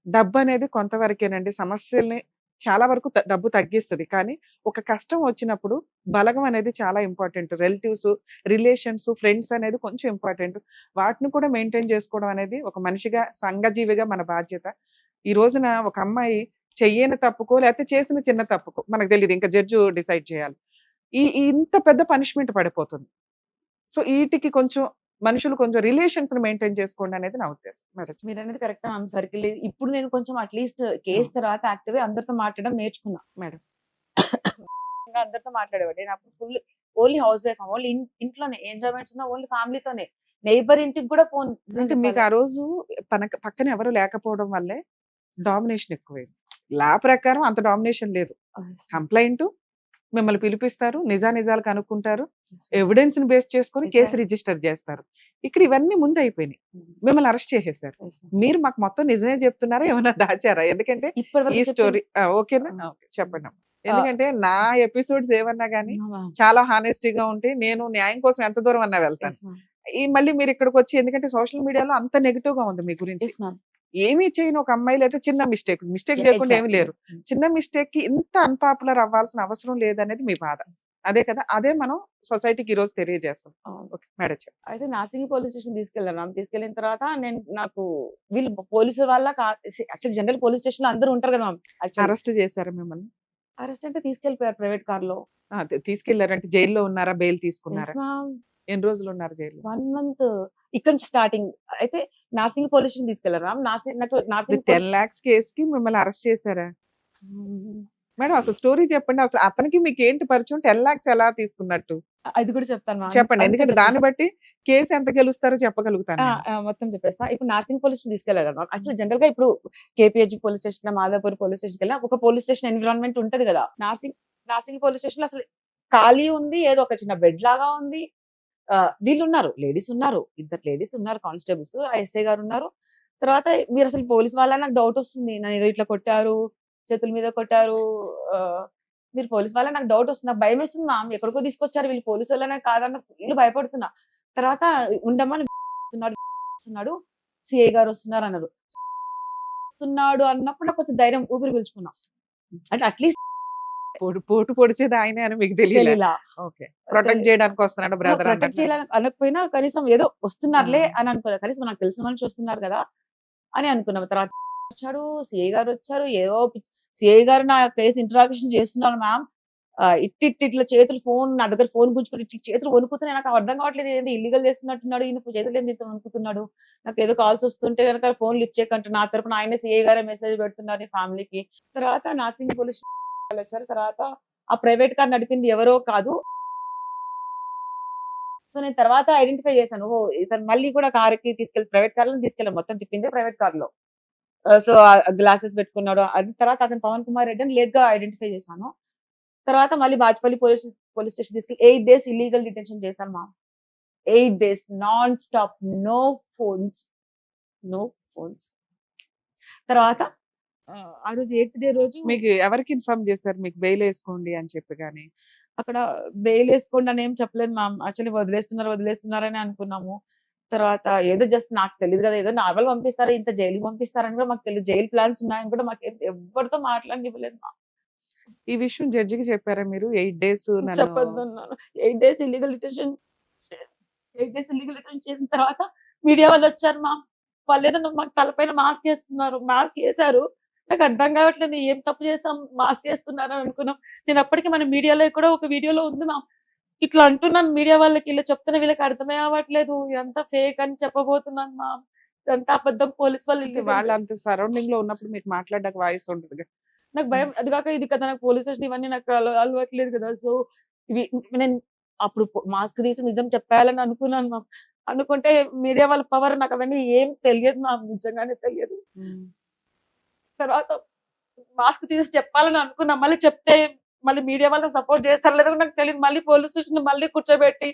డబ్బు అనేది కొంతవరకేనండి సమస్యల్ని చాలా వరకు డబ్బు తగ్గిస్తది. కానీ ఒక కష్టం వచ్చినప్పుడు బలగం అనేది చాలా ఇంపార్టెంట్. రిలేటివ్స్, రిలేషన్స్, ఫ్రెండ్స్ అనేది కొంచెం ఇంపార్టెంట్. వాటిని కూడా మెయింటైన్ చేసుకోవడం అనేది ఒక మనిషిగా, సంఘజీవిగా మన బాధ్యత. ఈ రోజున ఒక అమ్మాయి చెయ్యని తప్పుకో లేకపోతే చేసిన చిన్న తప్పుకో మనకు తెలియదు, ఇంకా జడ్జి డిసైడ్ చేయాలి. ఇంత పెద్ద పనిష్మెంట్ పడిపోతుంది. సో వీటికి కొంచెం మనుషులు కొంచెం రిలేషన్స్ మెయింటైన్ చేసుకోండి అనేది నా ఉద్దేశం. మరి మీరు అనేది కరెక్ట్ మ్యామ్. సర్కిల్ ఇప్పుడు నేను కొంచెం అట్లీస్ట్ కేసు తర్వాత యాక్టివ్ అందరితో మాట్లాడడం నేర్చుకున్నా మేడం. ఇంకా అందరితో మాట్లాడేవాడు. నేను అప్పుడు full only house wife, only ఇంట్లోనే ఎంజాయ్మెంట్స్ ఉన్నా ఓన్లీ ఫ్యామిలీతోనే. నైబర్ ఇంటికి కూడా ఫోన్. అంటే మీకు ఆ రోజు పక్కన ఎవరు లేకపోవడం వల్లే డామినేషన్ ఎక్కువైంది. లా ప్రకారం అంత డామినేషన్ లేదు. కంప్లైంట్, మిమ్మల్ని పిలిపిస్తారు, నిజాలు కనుక్కుంటారు, ఎవిడెన్స్ ని బేస్ చేసుకొని కేసు రిజిస్టర్ చేస్తారు. ఇక్కడ ఇవన్నీ ముందు అయిపోయినాయి, మిమ్మల్ని అరెస్ట్ చేసేసారు. మీరు మాకు మొత్తం నిజమే చెప్తున్నారా, ఏమైనా దాచారా? ఎందుకంటే ఈ స్టోరీ ఓకేనా? చెప్పండి. ఎందుకంటే నా ఎపిసోడ్స్ ఏమన్నా గానీ చాలా హానెస్టీగా ఉంటే నేను న్యాయం కోసం ఎంత దూరం అన్నా వెళ్తాను. మళ్ళీ మీరు ఇక్కడికి వచ్చి, ఎందుకంటే సోషల్ మీడియాలో అంత నెగిటివ్ గా ఉంది మీ గురించి. ఏమీ చేయని ఒక అమ్మాయిలు అయితే చిన్న మిస్టేక్ చేయకుండా ఏమి లేరు. చిన్న మిస్టేక్ కి ఇంత అన్పాపులర్ అవ్వాల్సిన అవసరం లేదనేది మీ బాధ. అదే కదా, అదే మనం సొసైటీకి ఈ రోజు తెలియజేస్తాం. మేడం అయితే నార్సింగి పోలీస్ స్టేషన్ తీసుకెళ్ళాను. తీసుకెళ్ళిన తర్వాత నాకు వీళ్ళు పోలీసుల వల్ల యాక్చువల్ జనరల్ పోలీస్ స్టేషన్ లో అందరూ ఉంటారు కదా మ్యామ్. అరెస్ట్ చేశారా మిమ్మల్ని? అరెస్ట్ అంటే తీసుకెళ్లిపోయారు ప్రైవేట్ కార్ లో. తీసుకెళ్లారంటే జైల్లో ఉన్నారా, బెయిల్ తీసుకున్నారా? ఎన్ని రోజులు ఉన్నారు జైల్లో? 1 month. ఇక్కడ నుంచి స్టార్టింగ్ అయితే నార్సింగ్ పోలీస్ స్టేషన్ తీసుకెళ్లారు మ్యామ్. నార్సింగ్ 10 lakhs కేసుకి మిమ్మల్ని అరెస్ట్ చేశారా మేడం? అసలు స్టోరీ చెప్పండి. అసలు అతనికి మీకు ఏంటి పరిచయం? 10 lakhs ఎలా తీసుకున్నట్టు అది కూడా చెప్తాను. చెప్పండి, ఎందుకంటే దాన్ని బట్టి కేసు ఎంత గెలుస్తారో చెప్పగలుగుతాను. మొత్తం చెప్పేస్తా. ఇప్పుడు నార్సింగ్ పోలీస్ స్టేషన్ తీసుకెళ్లారు. యాక్చువల్ జనరల్ గా ఇప్పుడు KPH police station, Madhapur police station వెళ్ళినా ఒక పోలీస్ స్టేషన్ ఎన్విరాన్మెంట్ ఉంటది కదా. నార్సింగ్ పోలీస్ స్టేషన్ అసలు ఖాళీ ఉంది, ఏదో ఒక చిన్న బెడ్ లాగా ఉంది. వీళ్ళు ఉన్నారు, లేడీస్ ఉన్నారు, 2 లేడీస్ ఉన్నారు, కానిస్టేబుల్స్, ఎస్ఐ గారు ఉన్నారు. తర్వాత మీరు అసలు పోలీస్ వాళ్ళ నాకు డౌట్ వస్తుంది. నన్ను ఏదో ఇట్లా కొట్టారు, చేతుల మీద కొట్టారు, మీరు పోలీస్ వాళ్ళ నాకు డౌట్ వస్తుంది. నాకు భయం వేస్తుంది మ్యామ్. ఎక్కడికో తీసుకొచ్చారు వీళ్ళు, పోలీసు వాళ్ళనే కాదన్న ఫుల్ భయపడుతున్నా. తర్వాత ఉండమ్మని వస్తున్నాడు, సిఐ గారు వస్తున్నారు అన్నారు. వస్తున్నాడు అన్నప్పుడు నాకు కొంచెం ధైర్యం, ఊపిరి పీల్చుకున్నా. అంటే అట్లీస్ట్ పోటు పొడిచేది ఆయనే అని మీకు తెలియలా? ఓకే, ప్రొటెక్ట్ చేయడానికి వస్తున్నాడు బ్రదర్. ప్రొటెక్ట్ చేయాలని అనకపోయినా కనీసం ఏదో వస్తున్నారులే అని అనుకున్నా. కనీసం నాకు తెలిసిన మనిషి వస్తున్నారు కదా అని అనుకున్నాం. తర్వాత వచ్చాడు, సిఐ గారు వచ్చారు. ఏవో సిఐ గారు నా కేసు ఇంట్రాగేషన్ చేస్తున్నారు మ్యామ్. ఇట్లా చేతులు ఫోన్, నా దగ్గర ఫోన్ గుంజుకొని ఇట్లా చేతులు వణుకుతున్నాయి. నాకు అర్థం కావట్లేదు, ఏంది ఇల్లీగల్ చేస్తున్నట్టున్నాడు ఈయన, చేతులు ఏంది ఇంత వణుకుతున్నాడు. నాకు ఏదో కాల్స్ వస్తుంటే కనుక ఫోన్ లిఫ్ట్ చేయకంటే నా తరపున ఆయనే సిఐ గారే మెసేజ్ పెడుతున్నారు ఫ్యామిలీకి. తర్వాత నార్సింగ్ పోలీస్ వచ్చారు. తర్వాత ఆ ప్రైవేట్ కార్ నడిపింది ఎవరో కాదు. సో నేను తర్వాత ఐడెంటిఫై చేశాను, ఓ ఇతను మళ్ళీ కూడా కార్కి ప్రైవేట్ కార్ లో తీసుకెళ్ళాను. మొత్తం తిప్పింది ప్రైవేట్ కార్ లో. సో గ్లాసెస్ పెట్టుకున్నాడు. అది తర్వాత అతను పవన్ కుమార్ రెడ్డి అని లేట్ గా ఐడెంటిఫై చేశాను. తర్వాత మళ్ళీ బాజ్పల్లి పోలీస్ స్టేషన్ తీసుకెళ్ళి 8 days ఇల్లీగల్ డిటెన్షన్ చేశాను మా. 8 days non stop, no phones. తర్వాత ఆ రోజు 8th day రోజు మీకు ఎవరికి ఇన్ఫార్మ్ చేశారు మీకు బెయిల్ వేసుకోండి అని చెప్పి? కానీ అక్కడ బెయిల్ వేసుకోండి అని ఏం చెప్పలేదు మ్యామ్. యాక్చువల్లీ వదిలేస్తున్నారని అనుకున్నాము. తర్వాత ఏదో జస్ట్ నాకు తెలియదు కదా, ఏదో నార్మల్ పంపిస్తారు, ఇంత జైలు పంపిస్తారని కూడా మాకు తెలియదు. జైలు ప్లాన్స్ ఉన్నాయని కూడా మాకు ఎవరితో మాట్లాడివ్వలేదు మా. ఈ విషయం జడ్జికి చెప్పారా మీరు? 8 days చెప్పొద్దు అన్నాను. 8 days ఇల్లీగల్ డిటెన్షన్ చేసిన తర్వాత మీడియా వాళ్ళు వచ్చారు మా. వాళ్ళు ఏదో మాకు తలపైన మాస్క్ వేశారు. నాకు అర్థం కావట్లేదు, ఏం తప్పు చేసాం మాస్క్ వేస్తున్నారు అని అనుకున్నాం. నేను అప్పటికి మన మీడియాలో కూడా ఒక వీడియోలో ఉంది మా. ఇట్లా అంటున్నాను మీడియా వాళ్ళకి, ఇలా చెప్తున్నా వీళ్ళకి అర్థమే అవ్వట్లేదు, ఎంత ఫేక్ అని చెప్పబోతున్నాను మా. ఎంత అబద్ధం. పోలీస్ వాళ్ళు అంత సరౌండింగ్ లో ఉన్నప్పుడు మీకు మాట్లాడడానికి వాయిస్ ఉంటుంది. నాకు భయం. అది కాక ఇది కదా, నాకు పోలీస్ స్టేషన్ ఇవన్నీ నాకు అలవాట్లేదు కదా. సో ఇవి నేను అప్పుడు మాస్క్ తీసి నిజం చెప్పాలని అనుకున్నాను మా. అనుకుంటే మీడియా వాళ్ళ పవర్ నాకు అవన్నీ ఏం తెలియదు మా, నిజంగానే తెలియదు. తర్వాత మాస్క్ తీసి చెప్పాలని అనుకున్నా, మళ్ళీ చెప్తే మళ్ళీ మీడియా వాళ్ళకి సపోర్ట్ చేస్తారో లేదో కూడా నాకు తెలియదు. మళ్ళీ పోలీస్ స్టేషన్ మళ్ళీ కూర్చోబెట్టి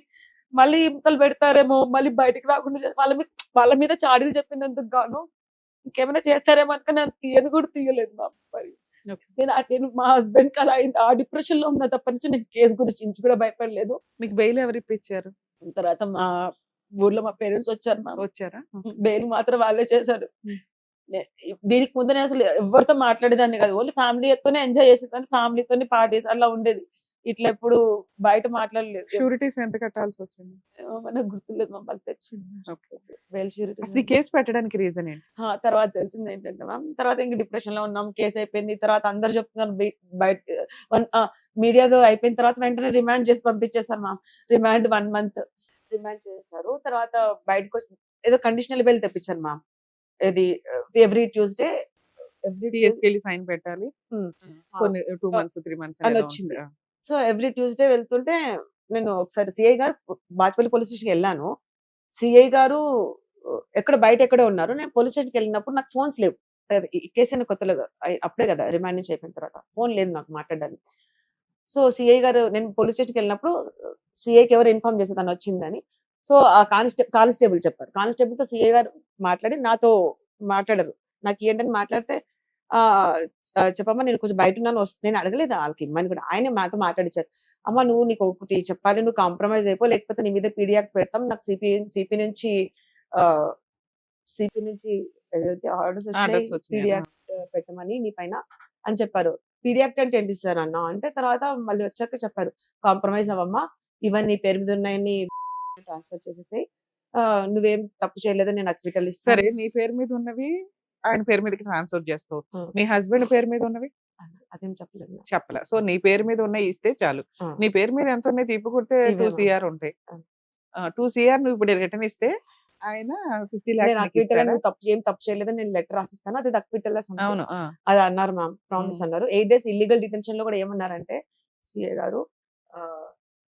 మళ్ళీ హింసలు పెడతారేమో, మళ్ళీ బయటికి రాకుండా వాళ్ళ మీద చాడీలు చెప్పినందుకు గాను ఇంకేమైనా చేస్తారేమో అనుకుని నేను తీయను కూడా తీయలేదు మా మరి. Okay. నేను మా హస్బెండ్ కి అలా అయింది. ఆ డిప్రెషన్ లో ఉన్న తప్ప నుంచి నేను కేసు గురించి ఇంచు కూడా భయపడలేదు. మీకు బెయిల్ ఎవరు ఇప్పించారు? తర్వాత మా ఊర్లో మా పేరెంట్స్ వచ్చారు. మా వచ్చారా? బెయిల్ మాత్రం వాళ్ళే చేశారు. Hmm. దీనికి ముందు నేను అసలు ఎవరితో మాట్లాడేదాన్ని కాదు. ఓన్లీ ఫ్యామిలీతోనే ఎంజాయ్ చేసేదాన్ని, ఫ్యామిలీతోనే పార్టీస్ అలా ఉండేది. ఇట్లా ఎప్పుడు బయట మాట్లాడలేదు. షూరిటీస్ ఎంత కట్టాల్సి వచ్చింది? మనకు గుర్తులేదు, మా వాళ్ళకి తెచ్చింది బెయిల్ అసలు ఈ షూరిటీ. కేసు పెట్టడానికి రీజన్ ఏంటి? తర్వాత తెలిసింది ఏంటంటే మ్యామ్, తర్వాత ఇంక డిప్రెషన్ లో ఉన్నాం, కేసు అయిపోయింది. తర్వాత అందరు చెప్తున్నారు బయట మీడియాలో అయిపోయిన తర్వాత వెంటనే రిమాండ్ చేసి పంపించేసారు మ్యామ్. రిమాండ్ 1 month రిమాండ్ చేశారు. తర్వాత బయటకు వచ్చి ఏదో కండిషనల్ బెయిల్ తెప్పించారు మ్యామ్. ఇది ఎవ్రీ ట్యూస్డే TSK సైన్ పెట్టాలి కొన్ని 2 months 3 months అని వచ్చింది. సో ఎవ్రీ ట్యూస్డే వెళ్తుంటే నేను ఒకసారి సిఐ గారు బాచ్పల్లి పోలీస్ స్టేషన్కి వెళ్ళాను. సిఐ గారు బయట ఎక్కడో ఉన్నారు. నేను పోలీస్ స్టేషన్కి వెళ్ళినప్పుడు నాకు ఫోన్స్ లేవు. ఈ కేసు అయిన కొత్తలో అప్పుడే కదా రిమాండ్ నుంచి అయిపోయిన తర్వాత ఫోన్ లేదు నాకు మాట్లాడడానికి. సో సిఐ గారు, నేను పోలీస్ స్టేషన్కి వెళ్ళినప్పుడు సిఐకి ఎవరు ఇన్ఫార్మ్ చేస్తే తను వచ్చిందని. సో ఆ కానిస్టేబుల్ చెప్పారు. కానిస్టేబుల్ తో సిఐ గారు మాట్లాడి నాతో మాట్లాడరు. నాకు ఏంటని మాట్లాడితే చెప్పమ్మా నేను కొంచెం బయట ఉన్నాను, నేను అడగలేదు వాళ్ళకి ఇమ్మని కూడా. ఆయనే నాతో మాట్లాడించారు. అమ్మ నువ్వు నీకు ఒకటి చెప్పాలి, నువ్వు కాంప్రమైజ్ అయిపో, లేకపోతే నీ మీద పీడియాక్ పెడతాం, నాకు సిపి నుంచి ఏదైతే ఆర్డర్స్ వచ్చినాయి పీడియాక్ పెట్టమని నీ పైన అని చెప్పారు. పీడియాక్ట్ అంటే ఏంటి సార్ అన్న అంటే, తర్వాత మళ్ళీ వచ్చాక చెప్పారు కాంప్రమైజ్ అవ్వమ్మా, ఇవన్నీ పేరు మీద ఉన్నాయని ట్రాన్స్ఫర్ చేసేసాయి, నువ్వేం తప్పు చేయలేదని నేను అక్విటల్ ఇస్తాను. సరే, నీ పేరు మీద ఉన్నవి ఆయన పేరు మీదకి ట్రాన్స్ఫర్ చేస్తావు, మీ హస్బెండ్ పేరు మీద ఉన్నవి అదేం చెప్పలేదు. చెప్పలే. సో నీ పేరు మీద ఉన్నాయి ఇస్తే చాలు. నీ పేరు మీద ఎంత ఉన్నాయి తిప్పుకుంటే 2 CR ఉంటాయి. 2 CR నువ్వు ఇప్పుడు రిటర్న్ ఇస్తే ఆయన 50 నేను lakhs అక్విటల్ నువ్వు తప్పు చేయలేదని నేను లెటర్ రాసిస్తాను, అది అక్విటల్ అవును. అది అన్నారు మ్యామ్. ప్రామిస్ అన్నారు. 8 days ఇల్లీగల్ డిటెన్షన్ లో కూడా ఏమన్నారంటే సిఏ గారు,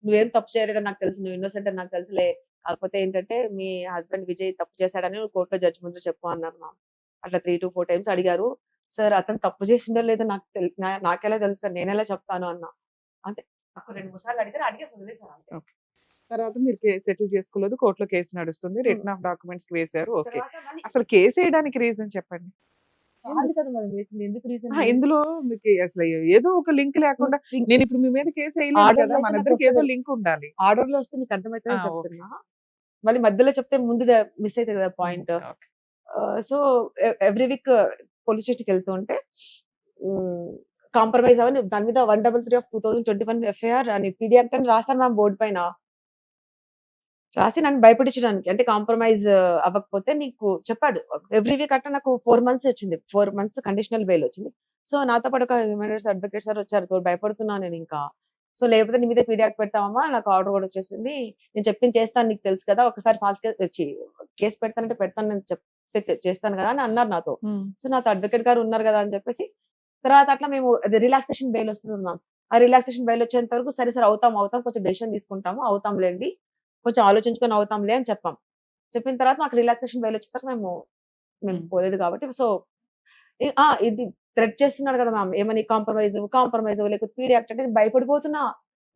నువ్వేం తప్పు చేయలేదని నాకు తెలుసు, నువ్వు ఇన్నోసెంట్ అని నాకు తెలుసులే, కాకపోతే ఏంటంటే మీ హస్బెండ్ విజయ్ తప్పు చేశాడని నువ్వు కోర్టులో జడ్జి ముందు చెప్పు అన్నారు మ్యామ్. అట్లా 3 to 4 times అడిగారు. సార్ అతను తప్పు చేసిండో లేదో నాకెలా తెలుసు సార్, నేనెలా చెప్తాను అన్నా. అంతే, నాకు 2-3 సార్లు అడిగేసి వదిలేసారు అంతే. తర్వాత మీరు సెటిల్ చేసుకోలేదు, కోర్టులో కేసు నడుస్తుంది, రిటర్న్ ఆఫ్ డాక్యుమెంట్స్ వేశారు. ఓకే, తర్వాత మళ్ళీ అసలు కేసు వేయడానికి రీజన్ చెప్పండి. కాదు కదా మరి వేసింది, ఎందుకు రీజన్ ఇందులో మీకు అసలు ఏదో ఒక లింక్ లేకుండా నేను ఇప్పుడు మీ మీద కేసు వేయలేదు Order కదా, అయితే మన నాకు ఇద్దరికి ఏదో వస్తది. లింక్ ఉండాలి. ఆర్డర్ లో వస్తే నీకు అర్థమవుతుందని ఓకే. చెప్తున్నా. మళ్ళీ మధ్యలో చెప్తే ముందు మిస్ అవుతుంది కదా point. Okay. So every week police స్టేషన్కి వెళ్తూ ఉంటే కాంప్రమైజ్ అవని దాని మీద 133 of 2021 FIR అని పీడియాక్ట్ అని రాస్తాను మ్యామ్ బోర్డు పైన. రాసి నన్ను భయపడించడానికి, అంటే కాంప్రమైజ్ అవ్వకపోతే నీకు చెప్పాడు. ఎవ్రీ వీక్ అట్లా నాకు 4 months వచ్చింది, 4 months కండిషనల్ బెయిల్ వచ్చింది. సో నాతో పాటు ఒక హ్యూమన్ రైట్స్ అడ్వకేట్ సార్ వచ్చారు, తోడు భయపడుతున్నాను నేను ఇంకా. సో లేకపోతే నీ మీద పీడియాక్ పెడతామమ్మా, నాకు ఆర్డర్ కూడా వచ్చేసింది, నేను చెప్పింది చేస్తాను, నీకు తెలుసు కదా, ఒకసారి ఫాల్స్ కేసు పెడతానంటే పెడతాను, నేను చెప్తే చేస్తాను కదా అని అన్నారు నాతో. సో నాతో అడ్వకేట్ గారు ఉన్నారు కదా అని చెప్పేసి తర్వాత అట్లా మేము అది రిలాక్సేషన్ బెయిల్ వస్తుంది మ్యామ్. ఆ రిలాక్సేషన్ బెయిల్ వచ్చేంత వరకు సరే సార్ అవుతాం కొంచెం డెసిషన్ తీసుకుంటాము, అవుతాంలేండి, కొంచెం ఆలోచించుకొని అవుతాంలే అని చెప్పిన తర్వాత మాకు రిలాక్సేషన్ బెయిల్ వచ్చేసరికి మేము పోలేదు కాబట్టి. సో ఇది థ్రెట్ చేస్తున్నాడు కదా మ్యామ్, ఏమని కాంప్రమైజ్ లేకపోతే పీడియాక్ట్ అంటే భయపడిపోతున్నా,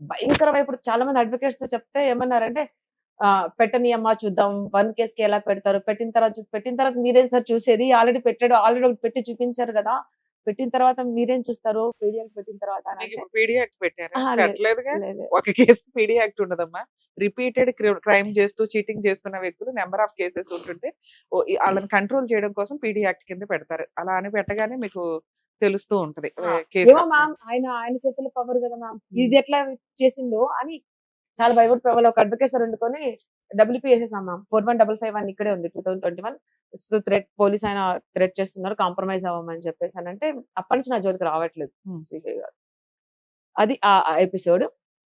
భయంకర భయపడు. చాలా మంది అడ్వకేట్స్ తో చెప్తే ఏమన్నారంటే పెట్టని అమ్మా చూద్దాం, 1 కేసుకి ఎలా పెడతారు, పెట్టిన తర్వాత మీరేం సార్ చూసేది, ఆల్రెడీ ఒకటి పెట్టి చూపించారు కదా, పెట్టిన తర్వాత మీరేం చూస్తారు, పీడియాక్ట్ పెట్టిన తర్వాత పీడియాక్ట్ పెట్టారా? ఆహా, లేదు. పెట్టలేదుగా. లేదు. ఒక కేసు పీడియాక్ట్ ఉండదమ్మా. రిపీటెడ్ క్రైమ్ చేస్తూ చీటింగ్ చేస్తున్న వ్యక్తులు నెంబర్ ఆఫ్ కేసెస్ ఉంటుంటే వాళ్ళని కంట్రోల్ చేయడం కోసం పీడియాక్ట్ కింద పెడతారు. అలా అని పెట్టగానే మీకు తెలుస్తూ ఉంటది కేసు. ఏమో మ్యామ్, ఆయన చేతుల పవర్ కదా మ్యామ్, ఇది ఎట్లా చేసిండో అని చాలా భయపడిపోవాలి. ఒక అడ్వకేట్ సార్ వండుకొని WP వేసేసాం మ్యామ్. 4155 ఇక్కడే ఉంది 2021. థ్రెట్ పోలీస్ ఆయన థ్రెట్ చేస్తున్నారు, కాంప్రమైజ్ అవ్వమని చెప్పేసి అని అంటే అప్పటి నుంచి నా జోలికి రావట్లేదు. అది ఆ ఎపిసోడ్.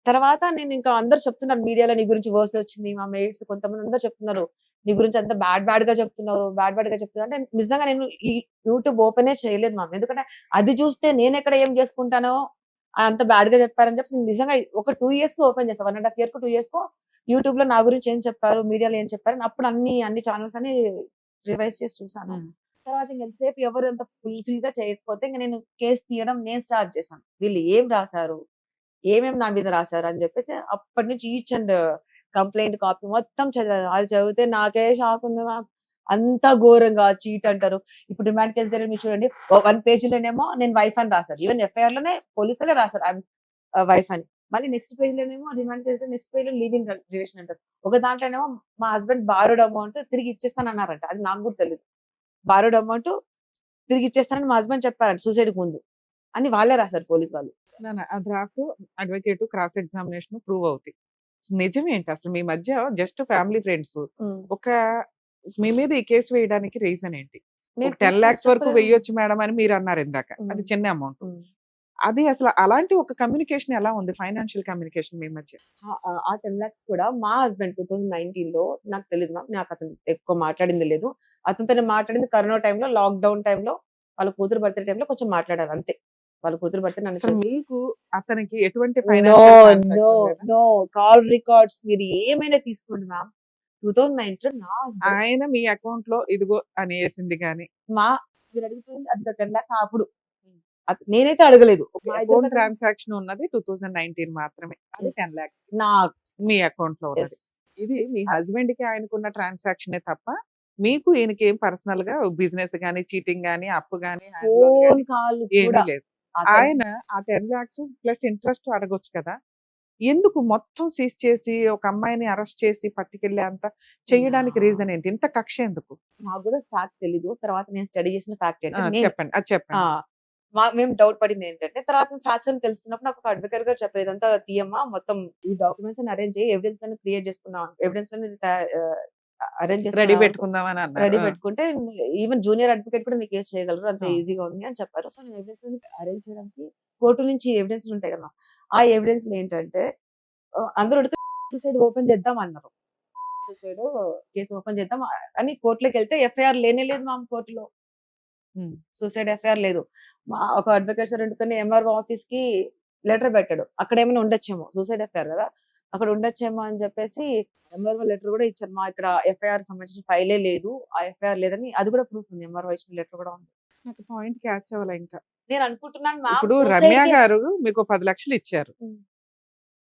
తర్వాత నేను ఇంకా అందరు చెప్తున్నారు మీడియాలో నీ గురించి వర్స్ వచ్చింది, మా మేట్స్ కొంతమంది అందరు చెప్తున్నారు నీ గురించి అంతా బ్యాడ్ గా చెప్తున్నారు అంటే నిజంగా నేను ఈ యూట్యూబ్ ఓపెనే చేయలేదు మ్యామ్. ఎందుకంటే అది చూస్తే నేను ఎక్కడ ఏం చేసుకుంటానో అంత బ్యాడ్ గా చెప్పారని చెప్పి నిజంగా ఒక 2 years కి ఓపెన్ చేస్తాను, 1.5 year 2 years యూట్యూబ్ లో నా గురించి ఏం చెప్పారు, మీడియాలో ఏం చెప్పారు అప్పుడు అన్ని ఛానల్స్ అని రివైజ్ చేసి చూసాను. తర్వాత ఎంతసేపు ఎవరు అంత ఫుల్ఫిల్ గా చేయకపోతే ఇంకా నేను కేసు తీయడం నేను స్టార్ట్ చేశాను. వీళ్ళు ఏం రాశారు, ఏమేమి నా మీద రాశారు అని చెప్పేసి అప్పటి నుంచి ఈచ్ అండ్ కంప్లైంట్ కాపీ మొత్తం చదివాను. అది చదివితే నాకే షాక్ ఉంది మ్యామ్. అంత ఘోరంగా చీట్ అంటారు. ఇప్పుడు రిమాండ్ కేసు జరిగింది మీరు చూడండి. 1 పేజీలోనేమో నేను వైఫ్ అని రాశారు. ఈవెన్ ఎఫ్ఐఆర్ లోనే పోలీసులే రాశారు ఐఎమ్ వైఫ్ అని. మళ్ళీ నెక్స్ట్ పేజ్ లోనేమో రిమాండ్ కేసు నెక్స్ట్ పేజ్ లో లివింగ్ రిలేషన్ అంటారు. ఒక దాంట్లోనేమో మా హస్బెండ్ బారోడ్ అమౌంట్ తిరిగి ఇచ్చేస్తానన్నారంట. అది నాకు కూడా తెలియదు. బారోడ్ అమౌంట్ తిరిగి ఇచ్చేస్తానని మా హస్బెండ్ చెప్పారంట సూసైడ్ ముందు అని వాళ్ళే రాశారు పోలీస్ వాళ్ళు. ఆ draft advocate cross examination prove అవుతాయి. నిజమేంటి అసలు మీ మధ్య జస్ట్ ఫ్యామిలీ ఫ్రెండ్స్ ఒక మీ మీద ఈ కేసు వేయడానికి రీజన్ ఏంటి? నేను 10 lakhs వరకు చెప్పలేదు. వేయొచ్చు మేడం అని మీరు అన్నారు ఇందాక. అది చిన్న అమౌంట్. అది అసలు అలాంటి ఒక కమ్యూనికేషన్ ఎలా ఉంది? ఫైనాన్షియల్ కమ్యూనికేషన్ మీ మధ్య? ఆ 10 lakhs కూడా మా హస్బెండ్ 2019 లో నాకు తెలియదు మ్యామ్. నాకు అతను ఎక్కువ మాట్లాడింది లేదు. అతనితో మాట్లాడింది కరోనా టైంలో, లాక్డౌన్ టైంలో, వాళ్ళ కూతురు బర్త్డే టైంలో కొంచెం మాట్లాడారు అంతే. వాళ్ళ కూతురు బర్త్డే నన్ను అసలు మీకు అతనికి ఎటువంటి no financial no no call records మీరు ఏమైనా తీసుకోండి మ్యామ్. 2019 నా husband ఆయన మీ అకౌంట్ లో ఇదిగో అని వేసింది కానీ మా మీరు అడుగుతుంది అది 10 lakhs అప్పుడు నేనైతే అడగలేదు. మా ఇద్దరి అకౌంట్ దగ్గర ట్రాన్సాక్షన్ ఉన్నది 2019 మాత్రమే. అది 10 lakhs నా మీ అకౌంట్ లో ఉన్నది. ఇది మీ హస్బెండ్ కి ఆయనకున్న ట్రాన్సాక్షనే తప్ప మీకు ఈయనకి ఏం పర్సనల్ గా బిజినెస్ గానీ, చీటింగ్ గానీ, అప్పు గానీ, ఫోన్ కాల్ ఏమీ కూడా లేదు. అతను ఆయన ఆ 10 lakhs ప్లస్ ఇంట్రెస్ట్ అడగొచ్చు కదా. ఎందుకు మొత్తం సీజ్ చేసి ఒక అమ్మాయిని అరెస్ట్ చేసి పట్టుకెళ్లే అంత చేయడానికి రీజన్ ఏంటి? ఇంత కక్ష ఎందుకు? నాకు కూడా ఫ్యాక్ట్ తెలీదు. తర్వాత నేను స్టడీ చేసిన ఫ్యాక్ట్ ఆ, ఏంటంటే నేను చెప్పండి, అది చెప్పండి. మేము డౌట్ పడింది ఏంటంటే తర్వాత ఫ్యాక్ట్స్ అని తెలుస్తున్నప్పుడు నాకు ఒక అడ్వకేట్ గారు చెప్పారు ఇదంతా తీయమ్మా మొత్తం ఈ డాక్యుమెంట్స్ అని అరేంజ్ చేయి ఎవిడెన్స్ లను క్రియేట్ చేసుకున్నాం ఎవిడెన్స్ అరేంజ్ రెడీ చేసుకున్నాం పెట్టుకుందామని రెడీ అన్నారు. పెట్టుకుంటే ఈవెన్ జూనియర్ అడ్వకేట్ కూడా నీకు కేసు చేయగలరు అంత ఆ. ఈజీగా ఉంది అని చెప్పారు. సో నేను ఎవిడెన్స్ అరేంజ్ చేయడానికి కోర్టు నుంచి ఎవిడెన్స్ ఉంటాయి కదా ఆ ఎవిడెన్స్ ఏంటంటే అందరూ అడిగితే సూసైడ్ ఓపెన్ చేద్దాం అన్నారు. సూసైడ్ కేసు ఓపెన్ చేద్దాం అని కోర్టులోకి వెళ్తే ఎఫ్ఐఆర్ లేనే లేదు మా కోర్టులో. ఉమ్. సూసైడ్ ఎఫ్ఐఆర్ లేదు. మా ఒక అడ్వకేట్ సార్ ఎందుకని ఎంఆర్ఓ ఆఫీస్ కి లెటర్ పెట్టాడు. అక్కడ ఏమైనా ఉండొచ్చేమో సూసైడ్ ఎఫ్ఐఆర్ కదా అక్కడ ఉండొచ్చేమో అని చెప్పేసి ఎంఆర్ఓ లెటర్ కూడా ఇచ్చారు. మా ఇక్కడ ఎఫ్ఐఆర్ సంబంధించిన ఫైలే లేదు ఆ ఎఫ్ఐఆర్ లేదని అది కూడా ప్రూఫ్ ఉంది. ఎంఆర్ఓ ఇచ్చిన లెటర్ కూడా ఉంది. నాకు పాయింట్ క్యాచ్ అవ్వాలి. ఇంకా నేను అనుకుంటున్నాను మ్యామ్ ఇప్పుడు suicide రమ్య case- గారు మీకు 10 లక్షలు ఇచ్చారు. ఉమ్.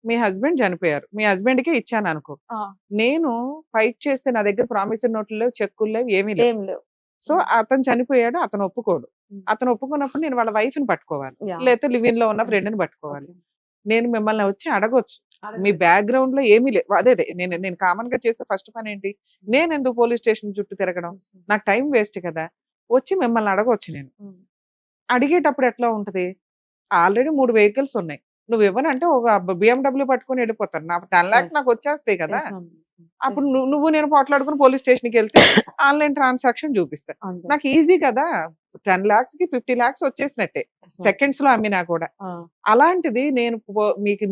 మీ హస్బెండ్ చనిపోయారు. మీ హస్బెండ్ కే ఇచ్చాను అనుకో. ఆ, నేను ఫైట్ చేస్తే నా దగ్గర ప్రామిసరీ నోట్లు లేవు, చెక్కులు లేవు, ఏమీ లేవు. ఏం లేవు. సో అతను చనిపోయాడు, అతను ఒప్పుకోడు. ఉమ్. అతను ఒప్పుకున్నప్పుడు నేను వాళ్ళ వైఫ్ ని పట్టుకోవాలి, Yeah. లేకపోతే లివిన్ లో ఉన్న Yes. ఫ్రెండ్ ని పట్టుకోవాలి. Okay. నేను మిమ్మల్ని వచ్చి అడగొచ్చు. మీ బ్యాక్గ్రౌండ్ లో ఏమీ లేదు. అదే నేను కామన్ గా చేసే ఫస్ట్ పని ఏంటి, నేను ఎందుకు పోలీస్ స్టేషన్ చుట్టూ తిరగడం, Yes, ma'am. నాకు టైం వేస్ట్ కదా. వచ్చి మిమ్మల్ని అడగొచ్చు. నేను ఉమ్. అడిగేటప్పుడు ఎట్లా ఉంటది, ఆల్రెడీ 3 వెహికల్స్ ఉన్నాయి, నువ్వు ఇవ్వనంటే ఒక బిఎండబ్ల్యూ పట్టుకొని వెళ్ళిపోతాను. నా 10 lakhs Yes. నాకు వచ్చేస్తాయి కదా. Yes, ma'am. Yes, ma'am. అప్పుడు Yes. నువ్వు నేను పోట్లాడుకుని పోలీస్ స్టేషన్కి వెళ్తే ఆన్లైన్ ట్రాన్సాక్షన్ చూపిస్తా. అంతే. నాకు ఈజీ కదా. 10 lakhs కి 50 lakhs వచ్చేసినట్టే Yes, ma'am. సెకండ్స్ లో అమ్మినా కూడా. ఆ, అలాంటిది నేను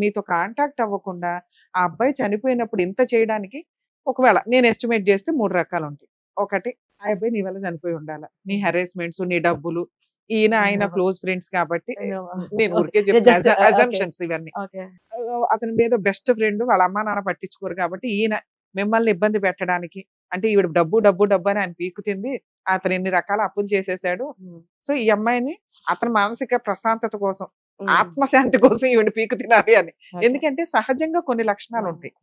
మీతో కాంటాక్ట్ అవ్వకుండా ఆ అబ్బాయి చనిపోయినప్పుడు ఇంత చేయడానికి, ఒకవేళ నేను ఎస్టిమేట్ చేస్తే 3 రకాలు ఉంటాయి. ఒకటి, ఆ అబ్బాయి నీ వల్ల చనిపోయి ఉండాలి, నీ హెరాస్మెంట్స్, నీ డబ్బులు, ఈయన ఆయన Yeah. క్లోజ్ ఫ్రెండ్స్ కాబట్టి I know. నేను ఊరికే Okay. Just, చెప్తాను okay. అజంప్షన్స్ ఇవన్నీ. Okay. అతని మీద బెస్ట్ ఫ్రెండ్, వాళ్ళ అమ్మా నాన్న పట్టించుకోరు కాబట్టి ఈయన మిమ్మల్ని ఇబ్బంది పెట్టడానికి, అంటే ఈవిడ డబ్బు డబ్బు డబ్బు అని ఆయన పీకుతుంది, అతను ఎన్ని రకాల అప్పులు చేసేసాడు. ఉమ్. సో ఈ అమ్మాయిని అతని మానసిక ప్రశాంతత కోసం, ఉమ్. ఆత్మశాంతి కోసం ఈవిడ పీకు తినాలి అని. Okay. ఎందుకంటే సహజంగా కొన్ని లక్షణాలు Yeah. ఉంటాయి.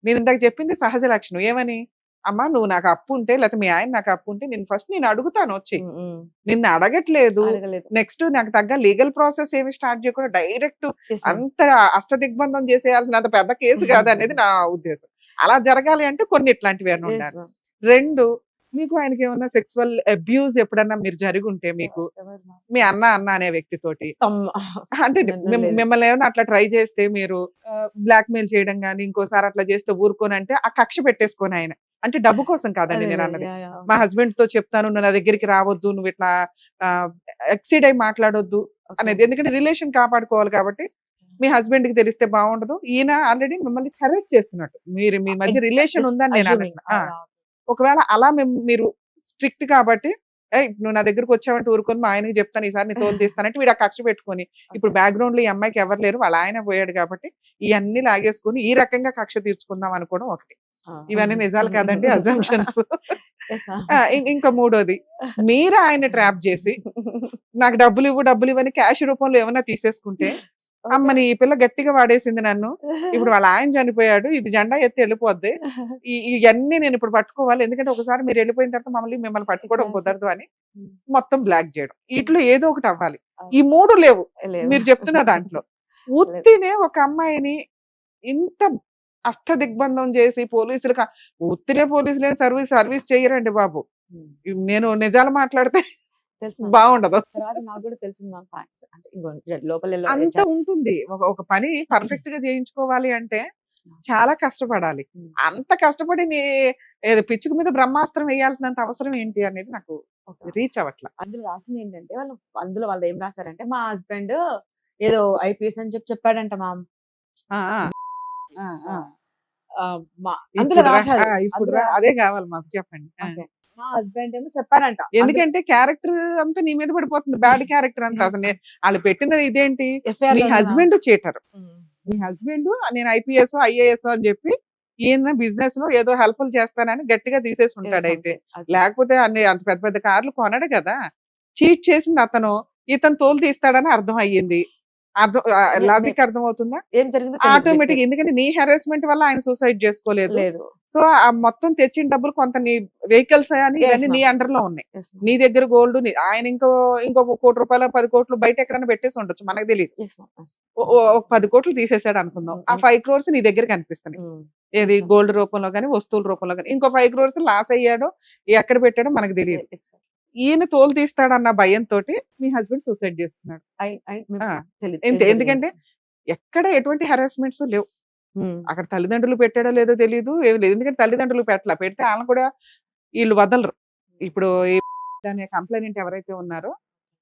నేను ఇందాక చెప్పింది సహజ లక్షణం. ఏమని, అమ్మా నువ్వు నాకు అప్పు ఉంటే, లేకపోతే మీ ఆయన నాకు అప్పు ఉంటే నేను ఫస్ట్ నేను అడుగుతాను వచ్చి, ఉమ్, ఉమ్. నిన్ను అడగట్లేదు. అడగలేదు. నెక్స్ట్ నాకు తగ్గ లీగల్ ప్రాసెస్ ఏమి స్టార్ట్ చేయకుండా డైరెక్ట్ Yes, ma'am. అంత అష్టదిగ్బంధం చేసేయాల్సిన అంత పెద్ద కేసు కాదు అనేది నా ఉద్దేశం. అలా జరగాలి అంటే కొన్ని ఇట్లాంటివి ఏమైనా Yes, ఉండాలి. ma'am. 2, మీకు ఆయనకి ఏమన్నా సెక్సువల్ అబ్యూజ్ ఎప్పుడన్నా మీరు జరిగి ఉంటే మీకు, ఎవరు ma'am? మీ అన్న అనే వ్యక్తితోటి, అంటే నన్ను లేదు. మిమ్మల్ని ఏమైనా అట్లా ట్రై చేస్తే మీరు బ్లాక్ మెయిల్ చేయడం కానీ, ఇంకోసారి అట్లా చేస్తే ఊరుకోని అంటే ఆ కక్ష పెట్టేసుకొని ఆయన, అంటే డబ్బు కోసం కాదండి నేను అన్నది. Yeah, yeah. మా హస్బెండ్ తో చెప్తాను, నువ్వు నా దగ్గరికి రావద్దు, నువ్వు ఇట్లా ఎక్సీడ్ అయి మాట్లాడొద్దు Okay. అనేది. ఎందుకంటే రిలేషన్ కాపాడుకోవాలి కాబట్టి. మీ హస్బెండ్ కి తెలిస్తే బాగుండదు. ఈయన ఆల్రెడీ మిమ్మల్ని కరెక్ట్ చేస్తున్నట్టు, మీరు మీ మధ్య Ex- రిలేషన్ just ఉందని నేను assuming. అంటున్నా. Yeah. ఒకవేళ అలా మీరు స్ట్రిక్ట్ కాబట్టి, నువ్వు నా దగ్గరకు వచ్చావంటే ఊరుకొని మా ఆయనకి చెప్తాను, ఈసారి నీ తోలు తీస్తానంటే వీడు ఆ కక్ష పెట్టుకొని, ఇప్పుడు బ్యాక్గ్రౌండ్ లో ఈ అమ్మాయికి ఎవరు లేరు, వాళ్ళ ఆయన పోయాడు కాబట్టి ఇవన్నీ లాగేసుకొని ఈ రకంగా కక్ష తీర్చుకుందాం అనుకోవడం ఒకటి. ఇవన్నీ నిజాలు కాదండి, అజంప్షన్స్. Yes, ma'am. ఇంకా 3వది, మీరు ఆయన ట్రాప్ చేసి నాకు డబ్బులు ఇవ్వని క్యాష్ రూపంలో ఏమన్నా తీసేసుకుంటే అమ్మని ఈ పిల్ల గట్టిగా వాడేసింది నన్ను, ఇప్పుడు వాళ్ళ ఆయన చనిపోయాడు, ఇది జెండా ఎత్తి వెళ్ళిపోద్ది, ఇవన్నీ నేను ఇప్పుడు పట్టుకోవాలి, ఎందుకంటే ఒకసారి మీరు వెళ్ళిపోయిన తర్వాత మిమ్మల్ని పట్టుకోవడం కుదరదు అని మొత్తం బ్లాక్ చేయడం. ఇట్లో ఏదో ఒకటి అవ్వాలి. ఈ 3 లేవు మీరు చెప్తున్న దాంట్లో. ఉత్తినే ఒక అమ్మాయిని ఇంత అష్ట దిగ్బంధం చేసి పోలీసులు ఉత్తినే పోలీసులు సర్వీస్ చేయరండి బాబు. నేను నిజాలు మాట్లాడితే తెలుసు బాగుండదు. తర్వాత నాకు కూడా తెలిసింది మ్యామ్ ఫ్యాక్ట్స్ అంటే లోపల అంత ఉంటుంది. ఒక పని పర్ఫెక్ట్ గా చేయించుకోవాలి అంటే చాలా కష్టపడాలి. అంత కష్టపడి ఏదో పిచ్చుకు మీద బ్రహ్మాస్త్రం వేయాల్సినంత అవసరం ఏంటి అనేది నాకు రీచ్ అవ్వట్ల. అందులో రాసింది ఏంటంటే వాళ్ళు ఏం రాశారంటే మా హస్బెండ్ ఏదో ఐపీఎస్ అని చెప్పాడంట మ్యామ్. అందులో రాశారు. ఇప్పుడు అదే కావాలి మాకు, చెప్పండి. మా హస్బెండ్ ఏమో చెప్పారంట. ఎందుకంటే క్యారెక్టర్ అంతా నీ మీద పడిపోతుంది, బ్యాడ్ క్యారెక్టర్ అంతా. అసలు వాళ్ళు పెట్టిన ఇదేంటి, మీ హస్బెండ్ చీటర్, మీ హస్బెండ్ నేను ఐపీఎస్ ఐఏఎస్ అని చెప్పి ఈయన బిజినెస్ లో ఏదో హెల్ప్లు చేస్తానని గట్టిగా తీసేసి ఉంటాడు. అయితే లేకపోతే అంత పెద్ద పెద్ద కార్లు కొనడు కదా. చీట్ చేసింది అతను, ఇతను తోలు తీస్తాడని అర్థం అయ్యింది. లాజిక్ అర్థం అవుతుందా? ఏం జరిగింది ఆటోమేటిక్, ఎందుకంటే నీ హెరాస్మెంట్ వల్ల ఆయన సూసైడ్ చేసుకోలేదు. సో ఆ మొత్తం తెచ్చిన డబ్బులు కొంత నీ వెహికల్స్ అని ఇవన్నీ నీ అండర్ లో ఉన్నాయి. నీ దగ్గర గోల్డ్, ఆయన ఇంకో 1 కోటి రూపాయలు 10 కోట్లు బయట ఎక్కడైనా పెట్టేసి ఉండొచ్చు, మనకు తెలియదు. 10 కోట్లు తీసేసాడు అనుకుందాం, ఆ 5 crores నీ దగ్గర కనిపిస్తున్నాయి. ఏది గోల్డ్ రూపంలో కానీ వస్తువుల రూపంలో కానీ. ఇంకో 5 crores లాస్ అయ్యాడో ఎక్కడ పెట్టాడో మనకు తెలియదు. ఈయన తోలు తీస్తాడన్న భయంతో మీ హస్బెండ్ సూసైడ్ చేసుకున్నాడు. ఎందుకంటే ఎక్కడ ఎటువంటి హెరాస్మెంట్స్ లేవు. అక్కడ తల్లిదండ్రులు పెట్టాడో లేదో తెలియదు, ఏమి లేదు. ఎందుకంటే తల్లిదండ్రులు పెడితే వాళ్ళని కూడా వీళ్ళు వదలరు. ఇప్పుడు దాని కంప్లైంట్ ఎవరైతే ఉన్నారో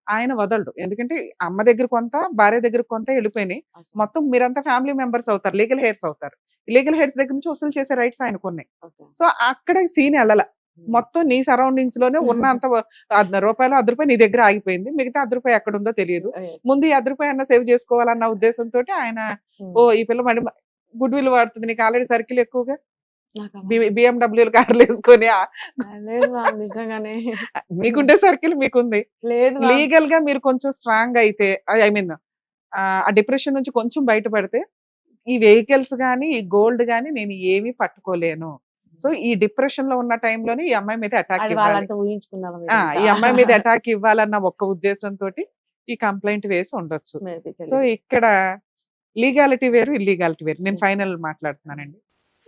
ఆయన వదలడు. ఎందుకంటే అమ్మ దగ్గర కొంత, భార్య దగ్గర కొంత వెళ్ళిపోయినాయి. మొత్తం మీరంతా ఫ్యామిలీ మెంబర్స్ అవుతారు, లీగల్ హెయిర్స్ అవుతారు. లీగల్ హెయిర్స్ దగ్గర నుంచి వసూలు చేసే రైట్స్ ఆయనకు ఉన్నాయి. సో అక్కడ సీన్ వెళ్ళాల. మొత్తం నీ సరౌండింగ్స్ లోనే ఉన్న అంత రూపాయలు 10 రూపాయలు నీ దగ్గర ఆగిపోయింది, మిగతా 10 రూపాయలు ఎక్కడ ఉందో తెలియదు. ముందు ఈ 10 రూపాయలు అన్న సేవ్ చేసుకోవాలన్న ఉద్దేశంతో ఆయన ఈ పిల్ల మళ్ళీ గుడ్ విల్ వాడుతుంది, నీకు ఆల్రెడీ సర్కిల్ ఎక్కువగా, BMW కార్లు వేసుకొని. నిజంగానే మీకుంటే సర్కిల్ మీకుంది. లీగల్ గా మీరు కొంచెం స్ట్రాంగ్ అయితే, ఐ మీన్ ఆ డిప్రెషన్ నుంచి కొంచెం బయటపడితే ఈ వెహికల్స్ గానీ ఈ గోల్డ్ గానీ నేను ఏమీ పట్టుకోలేను. సో ఈ డిప్రెషన్ లో ఉన్న టైంలోనే ఈ అమ్మాయి మీద అటాక్ ఈ అమ్మాయి మీద అటాక్ ఇవ్వాలన్న ఒక్క ఉద్దేశంతో ఈ కంప్లైంట్ వేసి ఉండొచ్చు. సో ఇక్కడ లీగాలిటీ వేరు, ఇల్లీగాలిటీ వేరు. నేను ఫైనల్ మాట్లాడుతున్నానండి.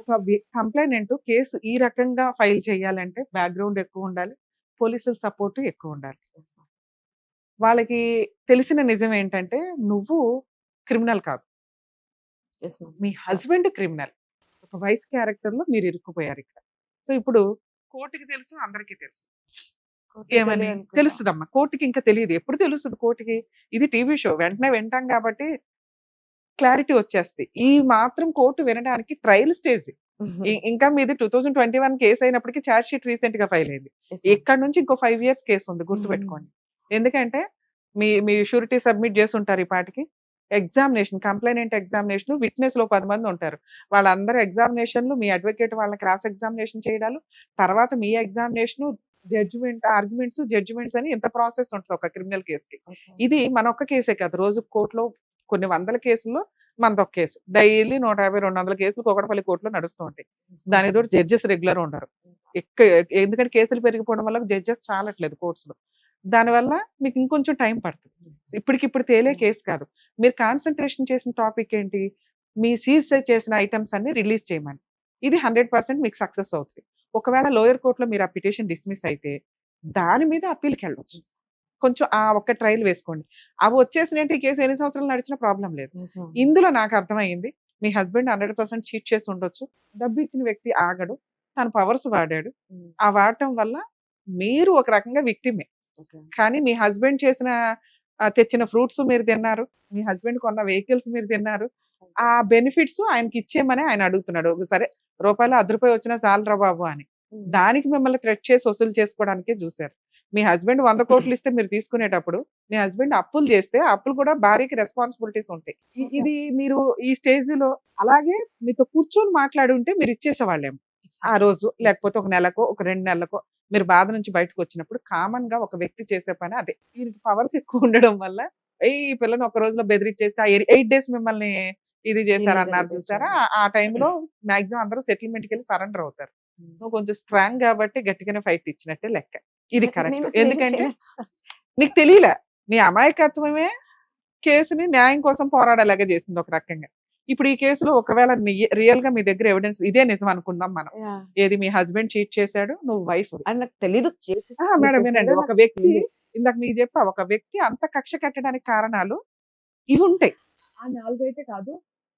ఒక కంప్లైంట్ కేసు ఈ రకంగా ఫైల్ చేయాలంటే బ్యాక్గ్రౌండ్ ఎక్కువ ఉండాలి, పోలీసుల సపోర్ట్ ఎక్కువ ఉండాలి. వాళ్ళకి తెలిసిన నిజం ఏంటంటే నువ్వు క్రిమినల్ కాదు, మీ హస్బెండ్ క్రిమినల్. ఒక వైఫ్ క్యారెక్టర్ లో మీరు ఇరుక్కుపోయారు ఇక్కడ. సో ఇప్పుడు కోర్టుకి తెలుసు, అందరికీ తెలుసు. ఏమని తెలుస్తుందమ్మా కోర్టుకి? ఇంకా తెలియదు. ఎప్పుడు తెలుస్తుంది కోర్టుకి? ఇది టీవీ షో, వెంటనే వింటాం కాబట్టి క్లారిటీ వచ్చేస్తుంది. ఈ మాత్రం కోర్టు వినడానికి ట్రయల్ స్టేజ్. ఇంకా మీది 2021 కేసు అయినప్పటికీ ఛార్జ్ షీట్ రీసెంట్ గా ఫైల్ అయింది. ఇక్కడ నుంచి ఇంకో 5 years కేసు ఉంది, గుర్తుపెట్టుకోండి. ఎందుకంటే మీ షూరిటీ సబ్మిట్ చేసి ఉంటారు. ఈ పాటికి ఎగ్జామినేషన్, కంప్లైనెంట్ ఎగ్జామినేషన్, విట్నెస్ లో 10 మంది ఉంటారు. వాళ్ళందరూ ఎగ్జామినేషన్లు, మీ అడ్వకేట్ వాళ్ళని క్రాస్ ఎగ్జామినేషన్ చేయడాలు, తర్వాత మీ ఎగ్జామినేషన్, జడ్జిమెంట్, ఆర్గ్యుమెంట్స్, జడ్జిమెంట్స్ అని ఇంత ప్రాసెస్ ఉంటుంది ఒక క్రిమినల్ కేసుకి. ఇది మన ఒక్క కేసే కాదు, రోజు కోర్టులో కొన్ని వందల కేసుల్లో మనదొక కేసు. డైలీ 150-200 కేసులు కూకట్పల్లి కోర్టులో నడుస్తూ ఉంటాయి. దానికి తోటి జడ్జెస్ రెగ్యులర్ ఉండరు. ఎందుకంటే కేసులు పెరిగిపోవడం వల్ల జడ్జెస్ చాలట్లేదు కోర్ట్స్ లో. దానివల్ల మీకు ఇంకొంచెం టైం పడుతుంది. ఇప్పటికిప్పుడు తేలే కేసు కాదు. మీరు కాన్సన్ట్రేషన్ చేసిన టాపిక్ ఏంటి? మీ సీజ్ చేసిన ఐటమ్స్ అన్ని రిలీజ్ చేయమని. ఇది 100% మీకు సక్సెస్ అవుతుంది. ఒకవేళ లోయర్ కోర్టులో మీరు ఆ పిటిషన్ డిస్మిస్ అయితే దాని మీద అప్పీల్కి వెళ్ళవచ్చు. కొంచెం ఆ ఒక్క ట్రయల్ వేసుకోండి. అవి వచ్చేసినట్టు ఈ కేసు ఎన్ని సంవత్సరాలు నడిచినా ప్రాబ్లం లేదు. ఇందులో నాకు అర్థమైంది మీ హస్బెండ్ 100% చీట్ చేసి ఉండొచ్చు. డబ్బు ఇచ్చిన వ్యక్తి ఆగడు, తన పవర్స్ వాడాడు. ఆ వాడటం వల్ల మీరు ఒక రకంగా విక్టిమే. కానీ మీ హస్బెండ్ తెచ్చిన ఫ్రూట్స్ మీరు తిన్నారు, మీ హస్బెండ్ కొన్న వెహికల్స్ మీరు తిన్నారు. ఆ బెనిఫిట్స్ ఆయనకి ఇచ్చేయమని ఆయన అడుగుతున్నాడు. సరే రూపాయలు 10 రూపాయలు వచ్చినా చాలరా బాబు అని. దానికి మిమ్మల్ని థ్రెట్ చేసి వసూలు చేసుకోవడానికే చూశారు. మీ హస్బెండ్ 100 కోట్లు ఇస్తే మీరు తీసుకునేటప్పుడు మీ హస్బెండ్ అప్పులు చేస్తే అప్పులు కూడా భార్యకి రెస్పాన్సిబిలిటీస్ ఉంటాయి. ఇది మీరు ఈ స్టేజ్ లో అలాగే మీతో కూర్చొని మాట్లాడి ఉంటే మీరు ఇచ్చేసేవాళ్ళేమో ఆ రోజు, లేకపోతే ఒక నెలకో ఒక 2 నెలలకో మీరు బాధ నుంచి బయటకు వచ్చినప్పుడు. కామన్ గా ఒక వ్యక్తి చేసే పని అదే. దీనికి పవర్స్ ఎక్కువ ఉండడం వల్ల ఈ పిల్లని ఒక రోజులో బెదిరించేస్తే ఆ 8 డేస్ మిమ్మల్ని ఇది చేశారన్నారు చూసారా? ఆ టైంలో మాక్సిమం అందరూ సెటిల్మెంట్‌కి వెళ్ళి సరెండర్ అవుతారు. నువ్వు కొంచెం స్ట్రాంగ్ కాబట్టి గట్టిగానే ఫైట్ ఇచ్చినట్టే లెక్క. ఇది నేను కరెక్ట్. అసలు ఏం ఎందుకంటే చేయలేదు. నీకు తెలీలా. నీ అమాయకత్వమే కేసుని న్యాయం కోసం పోరాడేలాగా చేసింది ఒక రకంగా. ఇప్పుడు ఈ కేసులో ఒకవేళ రియల్‌గా మీ దగ్గర ఎవిడెన్స్ ఇదే నిజం అనుకుందాం మనం. యాహ్! ఏది మీ హస్బెండ్ చీట్ చేశాడు. నువ్వు వైఫ్. అది నాకు తెలీదు. మేడం వినండి. ఒక వ్యక్తి తెలీదు. ఇందాక మీకు చెప్పా. ఒక వ్యక్తి అంత కక్ష కట్టడానికి కారణాలు ఇవి ఉంటాయి. ఆ 4 అయితే కాదు.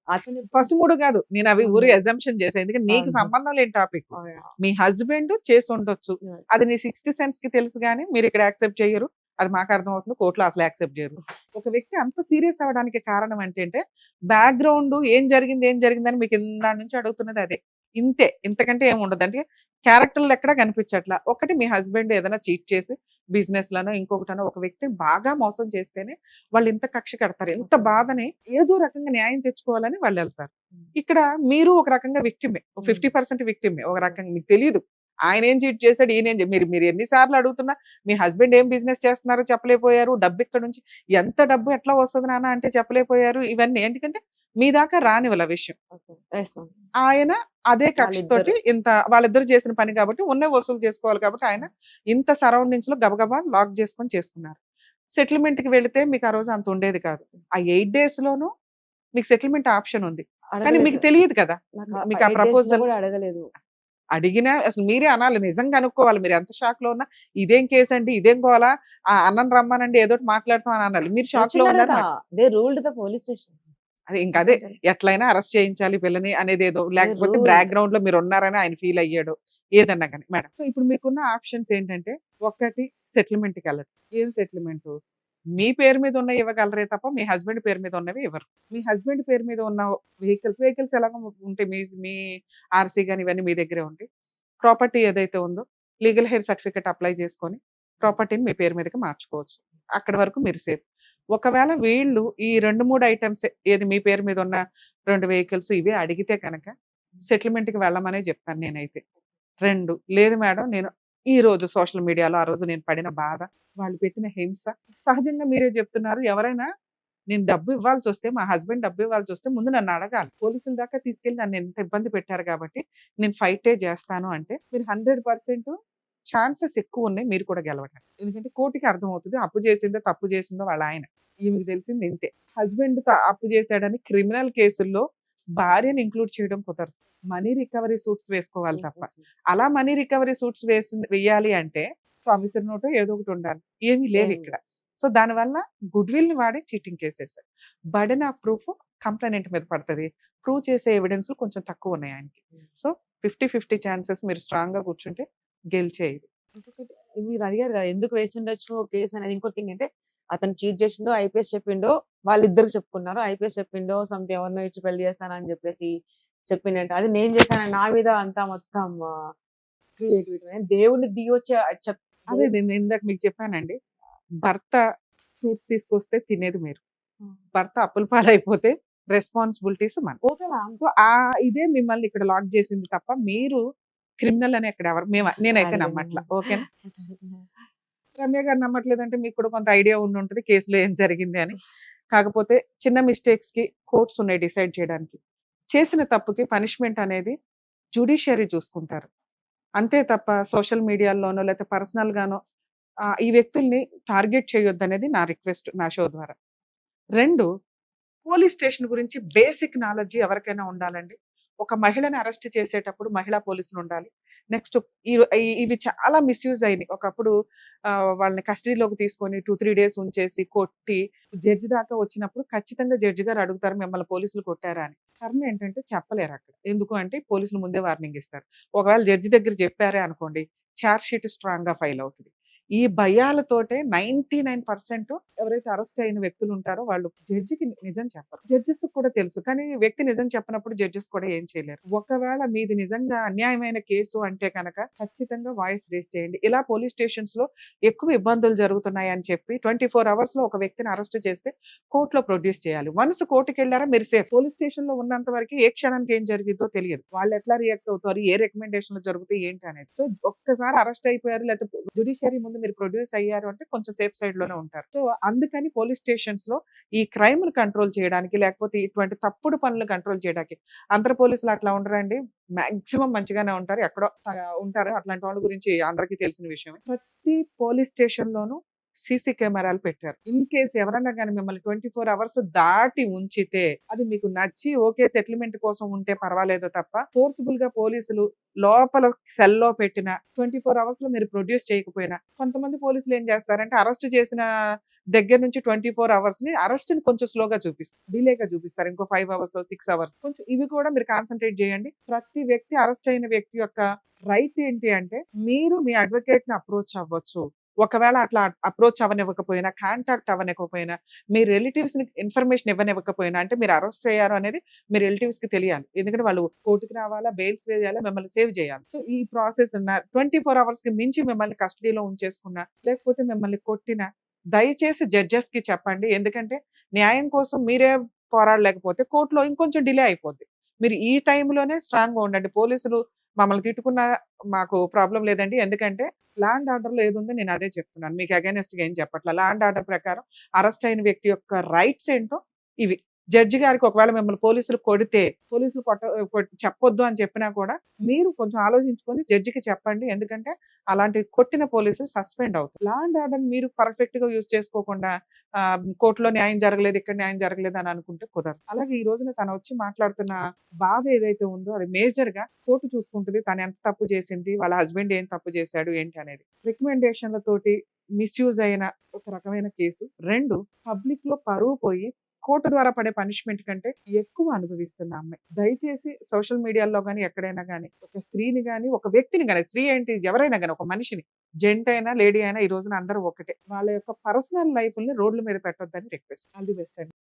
అతను ఫస్ట్ 3 కాదు. నేను అవి ఊరి అజంప్షన్ చేశా. ఎందుకంటే నీకు అవును. సంబంధం లేని టాపిక్. యాహ్! మీ హస్బెండ్ చేసి ఉండొచ్చు. యాహ్! అది నీ సిక్స్త్ సెన్స్ కి తెలుసు గానీ మీరు ఇక్కడ యాక్సెప్ట్ చేయరు. అది మాకు అర్థమవుతుంది. కోర్టులో అసలు యాక్సెప్ట్ చేయరు. ఒక వ్యక్తి అంత సీరియస్ అవ్వడానికి కారణం ఏంటంటే బ్యాక్‌గ్రౌండ్ ఏం జరిగిందని మీకు ఇందాక నుంచి అడుగుతున్నది అదే. ఇంతే. ఇంతకంటే ఏమి ఉండదు. అంటే క్యారెక్టర్‌లు ఎక్కడా కనిపించట్లా. ఒకటి మీ హస్బెండ్ ఏదైనా చీట్ చేసి బిజినెస్‌లనో ఇంకొకటనో ఒక వ్యక్తిని బాగా మోసం చేస్తేనే వాళ్ళు ఇంత కక్ష కడతారు. ఇంత బాధని ఏదో రకంగా న్యాయం తెచ్చుకోవాలని వాళ్ళెళ్తారు. ఇక్కడ మీరు ఒక రకంగా విక్టిమే. 50% విక్టిమే. ఒక రకంగా మీకు తెలీదు. ఆయన ఏం చీట్ చేశాడు, ఈయనేం మీరు ఎన్ని సార్లు అడుగుతున్నా మీ హస్బెండ్ ఏం బిజినెస్ చేస్తున్నారో చెప్పలేకపోయారు. డబ్బు ఇక్కడ నుంచి ఎంత డబ్బు ఎట్లా వస్తది నాన్న అంటే చెప్పలేకపోయారు. ఇవన్నీ ఎందుకంటే మీ దాకా రానివ్వల విషయం. Yes ma'am. ఆయన అదే కక్షతోటి వాళ్ళిద్దరు చేసిన పని కాబట్టి ఉన్నే వసూలు చేసుకోవాలి కాబట్టి ఆయన ఇంత సరౌండింగ్స్ లో గబగబా లాక్ చేసుకున్నారు. సెటిల్మెంట్ కి వెళితే మీకు ఆ రోజు అంత ఉండేది కాదు. ఆ 8 డేస్ లోనూ మీకు సెటిల్మెంట్ ఆప్షన్ ఉంది. కానీ మీకు తెలియదు కదా. నాకు మీకు ఆ 8 డేస్‌లో ప్రపోజల్ కూడా అడగలేదు. అడిగినా అసలు మీరే అనాలి. నిజంగా అనుకోవాలి. మీరు ఎంత షాక్ లో ఉన్నా ఇదేం కేసు అండి, ఇదేం గోలా, అన్నని రమ్మనండి ఏదో ఒకటి మాట్లాడతాం అని అనాలి. మీరు షాక్ లో వచ్చినారు కదా. ఉన్నారు. They ruled the police station. అదే ఇంకా అదే ఎట్లయినా అరెస్ట్ చేయించాలి పిల్లని అనేది ఏదో, లేకపోతే ruled. బ్యాక్గ్రౌండ్ లో మీరు ఉన్నారని ఆయన ఫీల్ అయ్యాడు ఏదన్నా కానీ మేడం. సో ఇప్పుడు మీకున్న ఆప్షన్స్ ఏంటంటే ఒకటి సెటిల్మెంట్ కి వెళ్ళడం. ఏం సెటిల్మెంట్? మీ పేరు మీద ఉన్న ఇవ్వగలరే తప్ప మీ హస్బెండ్ పేరు మీద ఉన్నవి ఇవ్వరు. మీ హస్బెండ్ పేరు మీద ఉన్న వెహికల్స్ ఎలాగో ఉంటాయి. మీ ఆర్సీ కానీ ఇవన్నీ మీ దగ్గరే ఉంటాయి. ప్రాపర్టీ ఏదైతే ఉందో లీగల్ హెయిర్ సర్టిఫికేట్ అప్లై చేసుకొని ప్రాపర్టీని మీ పేరు మీదకి మార్చుకోవచ్చు. అక్కడి వరకు మీరు సేఫ్. ఒకవేళ వీళ్ళు ఈ 2-3 ఐటమ్స్ ఏది మీ పేరు మీద ఉన్న 2 వెహికల్స్ ఇవే అడిగితే కనుక సెటిల్మెంట్ కి వెళ్ళమనే చెప్తాను నేనైతే. 2 లేదు మేడం నేను ఈ రోజు సోషల్ మీడియాలో ఆ రోజు నేను పడిన బాధ, వాళ్ళు పెట్టిన హింస, సహజంగా మీరే చెప్తున్నారు. ఎవరైనా నేను డబ్బు ఇవ్వాల్సి వస్తే, మా హస్బెండ్ డబ్బు ఇవ్వాల్సి వస్తే ముందు నన్ను అడగాలి. పోలీసుల దాకా తీసుకెళ్ళి నన్ను ఎంత ఇబ్బంది పెట్టారు కాబట్టి నేను ఫైటే చేస్తాను అంటే మీరు 100% ఛాన్సెస్ ఎక్కువ ఉన్నాయి మీరు కూడా గెలవడానికి. ఎందుకంటే కోర్టుకి అర్థమవుతుంది అప్పు చేసిందో తప్పు చేసిందో వాళ్ళ ఆయన. ఈమెకి తెలిసింది ఇంతే. హస్బెండ్ అప్పు చేశాడని క్రిమినల్ కేసుల్లో భార్యను ఇంక్లూడ్ చేయడం కుదరదు. మనీ రికవరీ సూట్స్ వేసుకోవాలి తప్ప. అలా మనీ రికవరీ సూట్స్ వెయ్యాలి అంటే ప్రామిసరీ నోటో ఏదో ఒకటి ఉండాలి. ఏమీ లేవు ఇక్కడ. సో దానివల్ల గుడ్ విల్ ని వాడి చీటింగ్ కేసేసారు. బర్డెన్ ఆఫ్ ప్రూఫ్ కంప్లైంట్ మీద పడుతుంది. ప్రూవ్ చేసే ఎవిడెన్స్ కొంచెం తక్కువ ఉన్నాయి ఆయనకి. సో 50-50 ఛాన్సెస్ మీరు స్ట్రాంగ్ గా కూర్చుంటే గెలిచేది. ఇంకొకటి మీరు అడిగారు కదా ఎందుకు వేసిండొచ్చు కేసు అనేది. ఇంకోటి ఏంటంటే అతను చీట్ చేసిండో ఐపీఎస్ చెప్పిండో వాళ్ళిద్దరికి చెప్పుకున్నారు. ఐపీఎస్ చెప్పిండో సంథింగ్ ఎవరినో ఇచ్చి పెళ్లి చేస్తానని చెప్పేసి చెప్పిండంట. అది నేను చేశాను నా మీద అంతా మొత్తం క్రియేటివిటీ దేవుడిని దిగి వచ్చి అదే నేను ఇందాక మీకు చెప్పానండి. భర్త ఫ్రూట్స్ తీసుకొస్తే తినేది మీరు. భర్త అప్పుల పాలైపోతే రెస్పాన్సిబిలిటీస్ మన. Okay ma'am. సో ఇదే మిమ్మల్ని ఇక్కడ లాక్ చేసింది తప్ప మీరు క్రిమినల్ అని ఎక్కడ ఎవరు నేనైతే నమ్మట్లా. ఓకేనా? రమ్య గారు నమ్మట్లేదంటే మీకు కూడా కొంత ఐడియా ఉండి ఉంటుంది కేసులో ఏం జరిగింది అని. కాకపోతే చిన్న మిస్టేక్స్ కి కోర్ట్స్ ఉన్నాయి డిసైడ్ చేయడానికి. చేసిన తప్పుకి పనిష్మెంట్ అనేది జ్యుడిషియరీ చూసుకుంటారు. అంతే తప్ప సోషల్ మీడియాలోనో లేకపోతే పర్సనల్ గానో ఈ వ్యక్తుల్ని టార్గెట్ చేయొద్దు అనేది నా రిక్వెస్ట్ నా షో ద్వారా. 2 పోలీస్ స్టేషన్ గురించి బేసిక్ నాలెడ్జ్ ఎవరికైనా ఉండాలండి. ఒక మహిళని అరెస్ట్ చేసేటప్పుడు మహిళా పోలీసులు ఉండాలి. నెక్స్ట్ ఇవి చాలా మిస్యూజ్ అయినాయి. ఒకప్పుడు వాళ్ళని కస్టడీలోకి తీసుకొని 2-3 డేస్ ఉంచేసి కొట్టి జడ్జి దాకా వచ్చినప్పుడు ఖచ్చితంగా జడ్జి గారు అడుగుతారు మిమ్మల్ని పోలీసులు కొట్టారా అని. కారణం ఏంటంటే చెప్పలేరు అక్కడ. ఎందుకు అంటే పోలీసులు ముందే వార్నింగ్ ఇస్తారు. ఒకవేళ జడ్జి దగ్గర చెప్పారే అనుకోండి ఛార్జ్ షీట్ స్ట్రాంగ్ గా ఫైల్ అవుతుంది. ఈ భయాలతోటే 99% ఎవరైతే అరెస్ట్ అయిన వ్యక్తులు ఉంటారో వాళ్ళు జడ్జికి నిజం చెప్పరు. జడ్జెస్ కూడా తెలుసు కానీ వ్యక్తి నిజం చెప్పినప్పుడు జడ్జెస్ కూడా ఏం చేయలేరు. ఒకవేళ మీది నిజంగా అన్యాయమైన కేసు అంటే కనుక ఖచ్చితంగా వాయిస్ రేస్ చేయండి. ఇలా పోలీస్ స్టేషన్స్ లో ఎక్కువ ఇబ్బందులు జరుగుతున్నాయి అని చెప్పి 24 hours లో ఒక వ్యక్తిని అరెస్ట్ చేస్తే కోర్టులో ప్రొడ్యూస్ చేయాలి. వన్స్ కోర్టుకి వెళ్ళారా మీరు సేఫ్. పోలీస్ స్టేషన్ లో ఉన్నంత వరకు ఏ క్షణానికి ఏం జరిగిందో తెలియదు. వాళ్ళు ఎట్లా రియాక్ట్ అవుతారు, ఏ రికమెండేషన్లు జరుగుతాయి ఏంటి అనేది. సో ఒక్కసారి అరెస్ట్ అయిపోయారు లేకపోతే జ్యుడిషియరీ ముందు ముందు మీరు ప్రొడ్యూస్ అయ్యారు అంటే కొంచెం సేఫ్ సైడ్ లోనే ఉంటారు. సో అందుకని పోలీస్ స్టేషన్స్ లో ఈ క్రైమ్ ను కంట్రోల్ చేయడానికి, లేకపోతే ఇటువంటి తప్పుడు పనులు కంట్రోల్ చేయడానికి, అందరు పోలీసులు అట్లా ఉండరండి. మాక్సిమం మంచిగానే ఉంటారు, ఎక్కడో ఉంటారు. అట్లాంటి వాళ్ళ గురించి అందరికీ తెలిసిన విషయమే. ప్రతి పోలీస్ స్టేషన్ లోనూ సీసీ కెమెరాలు పెట్టారు. ఇన్ కేస్ ఎవరన్నా కానీ మిమ్మల్ని 24 అవర్స్ దాటి ఉంచితే, అది మీకు నచ్చి ఓకే సెటిల్మెంట్ కోసం ఉంటే పర్వాలేదు తప్ప, ఫోర్స్ఫుల్ గా పోలీసులు లోపల సెల్లో పెట్టిన 24 అవర్స్ లో మీరు ప్రొడ్యూస్ చేయకపోయినా, కొంతమంది పోలీసులు ఏం చేస్తారంటే అరెస్ట్ చేసిన దగ్గర నుంచి 24 అవర్స్ ని అరెస్ట్ ని కొంచెం స్లోగా చూపిస్తారు, డిలేగా చూపిస్తారు. ఇంకో 5 అవర్స్ 6 అవర్స్ కొంచెం ఇవి కూడా మీరు కాన్సన్ట్రేట్ చేయండి. ప్రతి వ్యక్తి, అరెస్ట్ అయిన వ్యక్తి యొక్క రైట్ ఏంటి అంటే, మీరు మీ అడ్వకేట్ ని అప్రోచ్ అవ్వచ్చు. ఒకవేళ అట్లా అప్రోచ్ అవ్వనివ్వకపోయినా, కాంటాక్ట్ అవ్వనివ్వకపోయినా, మీ రిలేటివ్స్ ని ఇన్ఫర్మేషన్ ఇవ్వనివ్వకపోయినా, అంటే మీరు అరెస్ట్ అయ్యారు అనేది మీ రిలేటివ్స్ కి తెలియాలి. ఎందుకంటే వాళ్ళు కోర్టుకి రావాలా, బెయిల్స్ వేయాలా, మిమ్మల్ని సేవ్ చేయాలి. సో ఈ ప్రాసెస్ 24 అవర్స్ కి మించి మిమ్మల్ని కస్టడీలో ఉంచేసుకున్నా, లేకపోతే మిమ్మల్ని కొట్టినా, దయచేసి జడ్జెస్ కి చెప్పండి. ఎందుకంటే న్యాయం కోసం మీరే పోరాడలేకపోతే కోర్టులో ఇంకొంచెం డిలే అయిపోద్ది. మీరు ఈ టైంలోనే స్ట్రాంగ్ గా ఉండండి. పోలీసులు మమ్మల్ని తిట్టుకున్నా మాకు ప్రాబ్లం లేదండి. ఎందుకంటే లా అండ్ ఆర్డర్ లో ఏదుందో నేను అదే చెప్తున్నాను. మీకు అగైనెస్ట్ గా ఏం చెప్పట్లా. లా అండ్ ఆర్డర్ ప్రకారం అరెస్ట్ అయిన వ్యక్తి యొక్క రైట్స్ ఏంటో ఇవి. జడ్జి గారికి ఒకవేళ మిమ్మల్ని పోలీసులు కొడితే, పోలీసులు చెప్పొద్దు అని చెప్పినా కూడా మీరు కొంచెం ఆలోచించుకొని జడ్జికి చెప్పండి. ఎందుకంటే అలాంటి కొట్టిన పోలీసులు సస్పెండ్ అవుతారు. లా అండ్ ఆర్డర్ మీరు పర్ఫెక్ట్ గా యూజ్ చేసుకోకుండా కోర్టులో న్యాయం జరగలేదు, ఇక్కడ న్యాయం జరగలేదు అని అనుకుంటే కుదరదు. అలాగే ఈ రోజున తను వచ్చి మాట్లాడుతున్న బాధ ఏదైతే ఉందో అది మేజర్ గా కోర్టు చూసుకుంటుంది. తను ఎంత తప్పు చేసింది, వాళ్ళ హస్బెండ్ ఏం తప్పు చేశాడు ఏంటి అనేది. రికమెండేషన్లతోటి మిస్యూజ్ అయిన ఒక రకమైన కేసు. 2, పబ్లిక్ లో పరువు పోయి కోర్టు ద్వారా పడే పనిష్మెంట్ కంటే ఎక్కువ అనుభవిస్తున్న అమ్మాయి. దయచేసి సోషల్ మీడియాలో కానీ ఎక్కడైనా కానీ ఒక స్త్రీని కానీ, ఒక వ్యక్తిని కానీ, స్త్రీ ఏంటి ఎవరైనా కానీ, ఒక మనిషిని, జెంట్ అయినా లేడీ అయినా ఈ రోజున అందరూ ఒకటే. వాళ్ళ యొక్క పర్సనల్ లైఫ్ ని రోడ్ల మీద పెట్టొద్దని రిక్వెస్ట్. ఆల్ ది బెస్ట్ అండి.